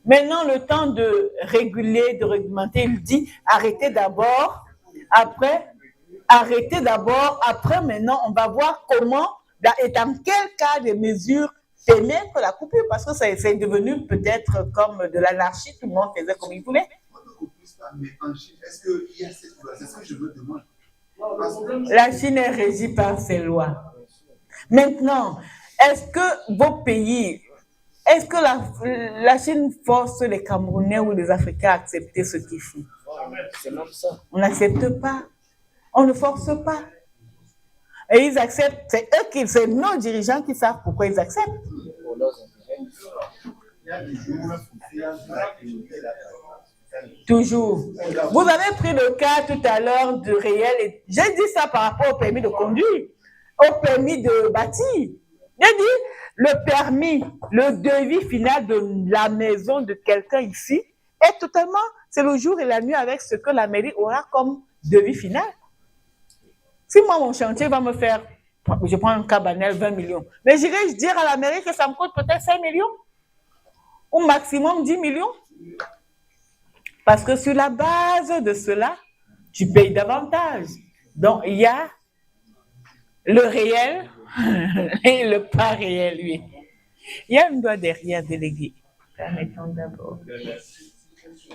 Maintenant, le temps de réguler, de réglementer, il dit arrêtez d'abord, après maintenant, on va voir comment et dans quel cas de mesures permettre la coupure, parce que c'est devenu peut-être comme de l'anarchie, tout le monde faisait comme il voulait. On ne coupe plus pas, mais en Chine, est-ce qu'il y a cette loi? C'est ce que je me demande. La Chine est régie par ses lois. Maintenant, est-ce que vos pays, est-ce que la Chine force les Camerounais ou les Africains à accepter ce qu'ils font? C'est même ça. On n'accepte pas. On ne force pas. Et ils acceptent, c'est nos dirigeants qui savent pourquoi ils acceptent. Pour leurs intérêts. Il y a toujours un fossé entre la communauté et la Toujours. Vous avez pris le cas tout à l'heure du réel. J'ai dit ça par rapport au permis de conduire, au permis de bâtir. J'ai dit, le permis, le devis final de la maison de quelqu'un ici est totalement, c'est le jour et la nuit avec ce que la mairie aura comme devis final. Si moi, mon chantier va me faire, je prends un cas banal, 20 millions, mais j'irai dire à la mairie que ça me coûte peut-être 5 millions, au maximum 10 millions. Parce que sur la base de cela, tu payes davantage. Donc, il y a le réel et le pas réel, lui. Il y a un doigt derrière délégué. Permettons d'abord. Merci.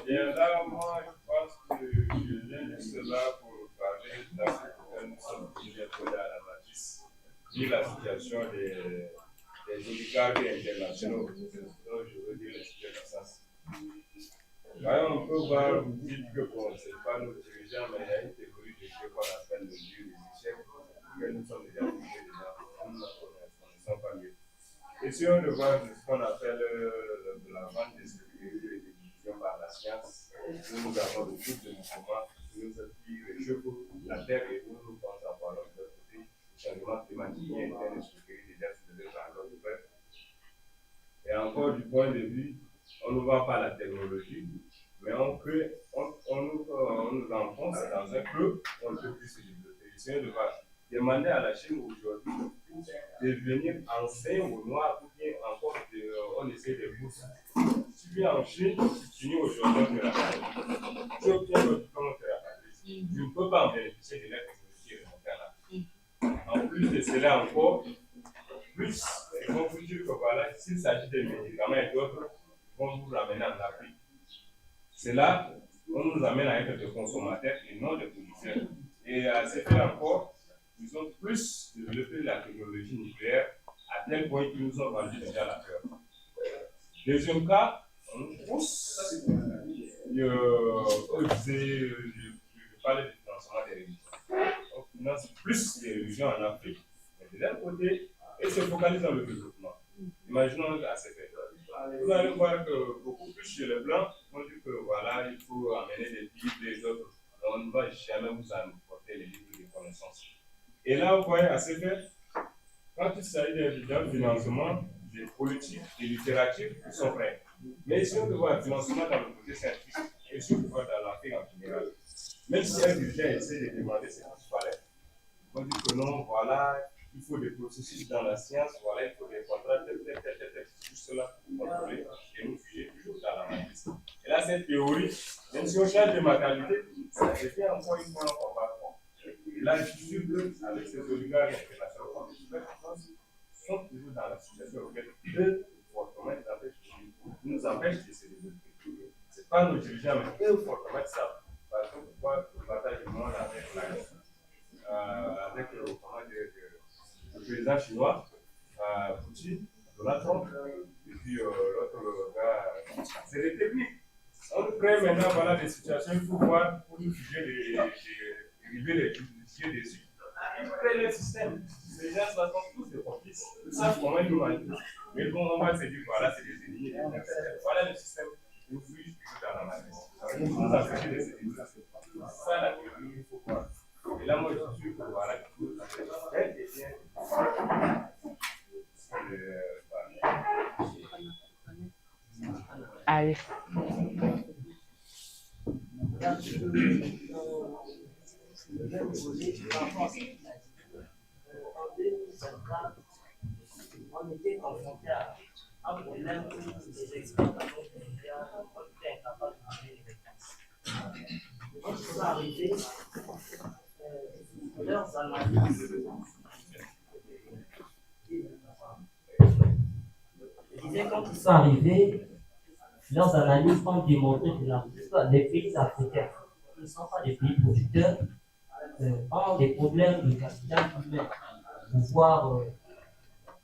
Et là, moi, je pense que je viens juste là pour parler de la situation nous sommes bientôt à la matrice et la situation des oligarques internationaux. Donc, je veux dire les circonstances. On peut voir, vous dites que bon, ce n'est pas nos dirigeants, mais il y a une théorie de jeu qu'on appelle le jeu des échecs, que nous sommes déjà obligés de nous ne connaissons pas mieux. Et si on revoit ce qu'on appelle la vente des sécurités et des divisions par la science, nous avons le groupe de mouvement qui réchauffe la Terre et nous pensons avoir de l'autre côté, le changement climatique et interne structuré déjà se développe par notre peuple. Et encore du point de vue, on ne voit pas la technologie, mais on nous enfonce dans un club, on ne peut plus se développer. Je vais demander à la Chine aujourd'hui de venir enseigner aux Noirs ou bien encore on essaie de bourses. Si tu viens en Chine, tu finis aujourd'hui de la patrie. Tu obtiens le diplôme de la patrie. Tu ne peux pas en bénéficier de la technologie élémentaire là. En plus de cela encore, plus ils vont vous dire que voilà, s'il s'agit de médicaments et d'autres, ils vont vous ramener en Afrique. C'est là on nous amène à être des consommateurs et non des producteurs. Et à ce fait encore, ils ont plus développé la technologie nucléaire à tel point qu'ils nous ont vendu déjà la peur. Deuxième cas, on nous pousse, je parlais du financement des religions. On finance plus les religions en Afrique, mais de l'autre côté, et se focalise dans le développement. Imaginons à ce fait. Vous allez voir que beaucoup plus chez les Blancs, on dit que voilà, il faut amener des livres, des autres. On ne va jamais vous apporter les livres de connaissances. Et là, vous voyez, à ce fait, quand il s'agit d'un financement, des politiques, des littératures, ils sont prêts. Mais si on voit un financement dans le côté scientifique, et si on voit dans l'Afrique en général, même si un dirigeant essaie de demander ce qu'il fallait, on dit que non, voilà, il faut des processus dans la science, voilà, il faut des contrats, tout cela pour contrôler et nous figer toujours dans la matrice. Et là, cette théorie, même si on change de mentalité, ça devient encore une fois un combat. Et là, je suis sûr qu'avec ces oligarques internationaux, sont toujours dans la situation auquel eux, fortement, nous empêchent de se développer. Ce n'est pas nos dirigeants, mais eux, fortement, ça. Parce que pourquoi le partage du monde avec le président chinois, Poutine, Donald Trump, et puis l'autre gars, c'est des techniques. On crée maintenant voilà, des situations, il faut voir pour nous juger les yeux dessus. Ils créent le système. Les gens sont tous des complices. Ils savent comment ils nous manipulent. Mais bon, on va se dire voilà, c'est des ennemis. Voilà le système. Nous juge dans la matrice. Nous nous empêchons de se développer. C'est ça la théorie qu'il faut voir. Et là, moi, je suis sûr que voilà, tout est bien. Allez. On était confronté à un problème où les exportations mondiales étaient incapables de gérer les dépenses. Quand ils sont arrivés, leurs analyses, je disais, quand ils sont arrivés, leurs analyses ont démontré que les pays africains ne sont pas des pays producteurs, ont des problèmes de capital humain pour pouvoir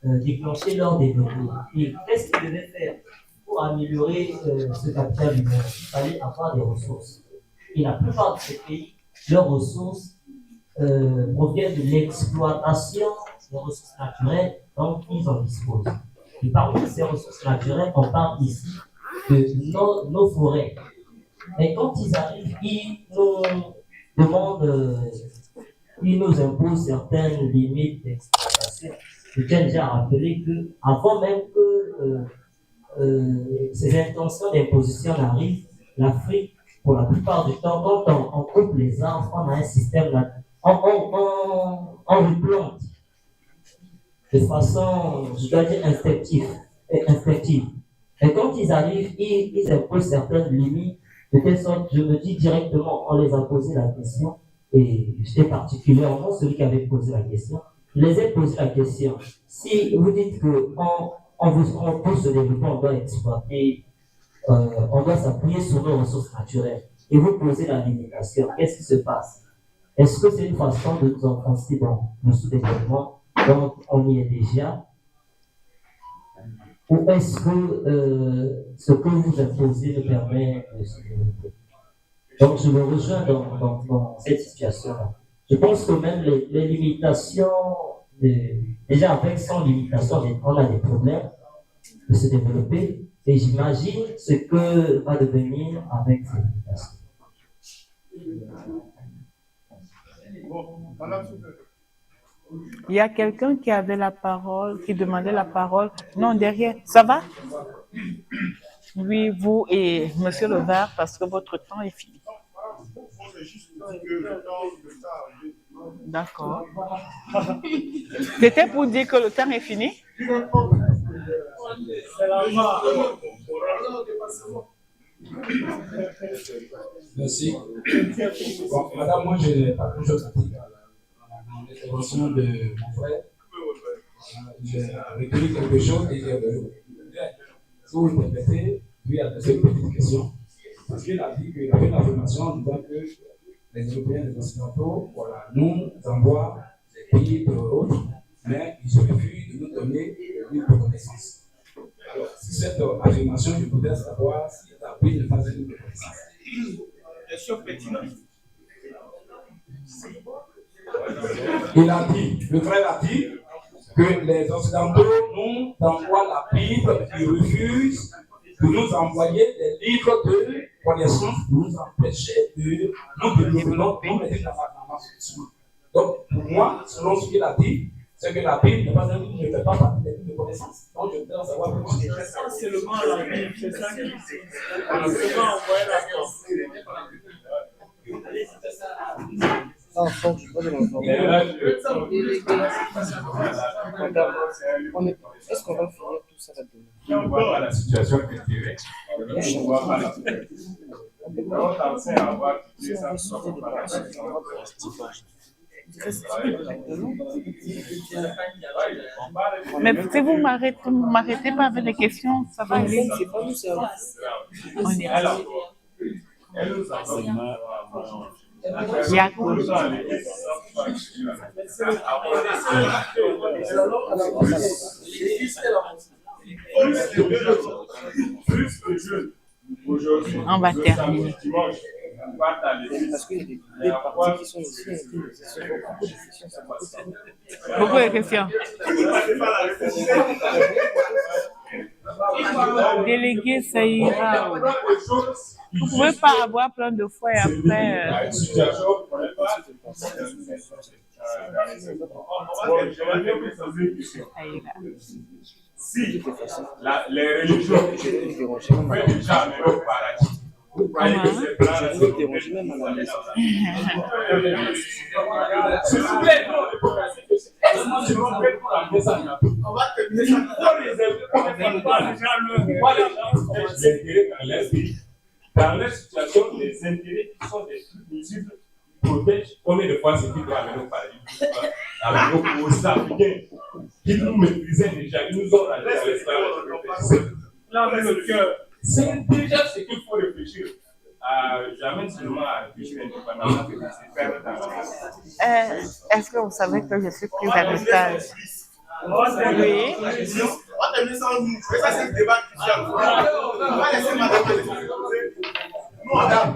déclencher leur développement. Et qu'est-ce qu'ils devaient faire pour améliorer ce capital humain? Il fallait avoir des ressources. Et la plupart de ces pays, leurs ressources proviennent de l'exploitation des ressources naturelles dont ils en disposent. Et parmi ces ressources naturelles, on parle ici de nos forêts. Et quand ils arrivent, ils nous demandent, ils nous imposent certaines limites d'exploitation. Je tiens déjà à rappeler qu'avant même que ces intentions d'imposition n'arrivent, l'Afrique, pour la plupart du temps, quand on coupe les arbres, on a un système là, on replante de façon, je dois dire, instinctive. Et quand ils arrivent, ils imposent certaines limites, de telle sorte, je me dis directement, on les a posé la question, et j'étais particulièrement celui qui avait posé la question. Je les ai posé la question. Si vous dites que pour se développer, on doit exploiter, on doit s'appuyer sur nos ressources naturelles, et vous posez la limitation, qu'est-ce qui se passe? Est-ce que c'est une façon de nous enfoncer dans le sous-développement, donc on y est déjà? Ou est-ce que ce que vous imposez nous permet de se développer? Donc je me rejoins dans cette situation-là. Je pense que même les limitations, déjà avec sans limitation, on a des problèmes de se développer, et j'imagine ce que va devenir avec ces limitations. Il y a quelqu'un qui avait la parole, qui demandait la parole. Non, derrière. Ça va? Oui, vous et Monsieur Levert, parce que votre temps est fini. D'accord. C'était pour dire que le temps est fini? Merci. Bon, madame, moi, je n'ai pas grand-chose à dire. L'intervention de mon frère, j'ai retenu quelque chose et j'ai relu. Si vous me permettez, lui adresser une petite question. Parce qu'il a dit qu'il a fait l'affirmation en disant que les Européens, les Occidentaux, voilà, nous envoient des pays autres, mais ils se refusent de nous donner une reconnaissance. Alors, si cette affirmation, je voudrais savoir si la pays ne faisait une reconnaissance. Question pertinente. Il a dit, le frère a dit que les Occidentaux nous envoient la Bible, ils refusent de nous envoyer des livres de connaissances pour nous empêcher de nous développer, nous mettre dans la solution. Donc, pour moi, selon ce qu'il a dit, c'est que la Bible ne fait pas partie des livres de connaissances. Donc, je voudrais savoir plus. C'est seulement la Bible, c'est ça qui dit. On a seulement envoyé la Est-ce qu'on va finir tout ça là-dedans? On ne voit pas la situation d'intérêt. On ne voit pas la situation. On t'enseigne à avoir étudié ça. Mais si vous m'arrêtez pas avec les questions, ça va aller. On est là. On va terminer. Parce qu'il y a des parties qui sont ici, beaucoup de questions. Délégué, ça ira. Vous ne pouvez pas avoir plein de fois et après. Si les religions fait déjà au paradis, vous croyez que c'est blanc? Je vais déranger même à la maison. S'il vous plaît, non, on va terminer dans les situations, les intérêts qui sont des plus multiples protègent combien de fois c'est qui doit amener au paradis? Alors, aux Africains qui nous méprisaient déjà, ils nous ont ramené à l'esclavage. C'est déjà ce qu'il faut réfléchir. j'amène seulement à afficher indépendamment que c'est faire dans la Est-ce que vous savez que je suis prise à l'otage? Oui. Ça, c'est le débat qui vient. On va laisser madame. Madame,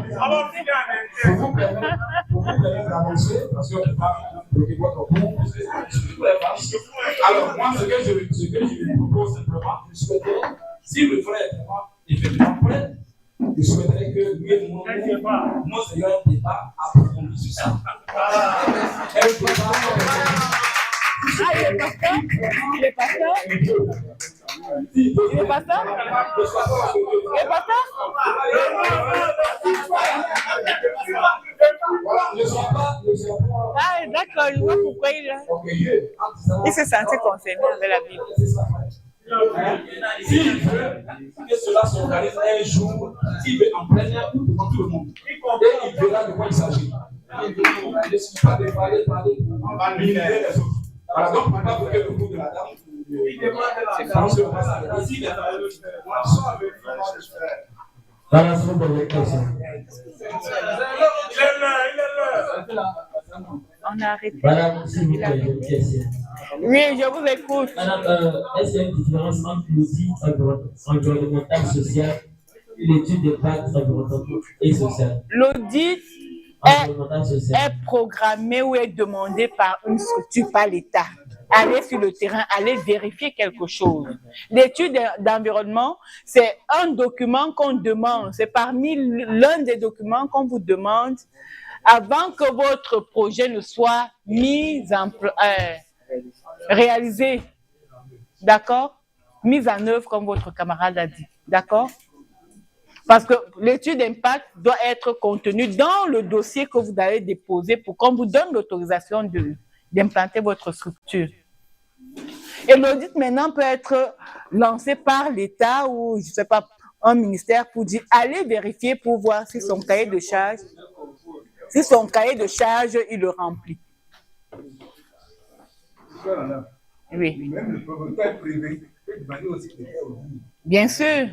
Pour vous permettre d'avancer, parce qu'on ne peut pas bloquer votre cours. Alors, moi, ce que je vous propose simplement, je souhaiterais, si le frère est vraiment effectivement prêt, je souhaiterais que nous ayons un débat approfondi sur ça. Ah, il est pasteur? Il est pasteur? Il est pasteur? Il est pasteur? Ah, d'accord, je vois pourquoi il s'est senti concerné avec la Bible. S'il veut que cela s'organise un jour, il veut en plein air ou devant tout le monde. Et il verra de quoi il s'agit. Il ne suffit pas de parler, on va limiter les autres. Par exemple, on va bloquer le coup de la dame. Dans la seconde de question. On a arrêté. Madame, s'il vous plaît, j'ai une question. Oui, je vous écoute. Madame, est-ce qu'il y a une différence entre l'audit environnemental social et l'étude d'impact environnemental et social? L'audit est programmé ou est demandé par une structure, par l'État. Aller sur le terrain, aller vérifier quelque chose. L'étude d'environnement, c'est un document qu'on demande. C'est parmi l'un des documents qu'on vous demande avant que votre projet ne soit réalisé. D'accord? Mis en œuvre, comme votre camarade a dit. D'accord? Parce que l'étude d'impact doit être contenue dans le dossier que vous allez déposer pour qu'on vous donne l'autorisation d'implanter votre structure. Et l'audit maintenant peut être lancé par l'État ou, je ne sais pas, un ministère pour dire, allez vérifier pour voir si son cahier de charge, il le remplit. Oui. Même le promoteur privé peut demander aussi de faire audit. Bien sûr.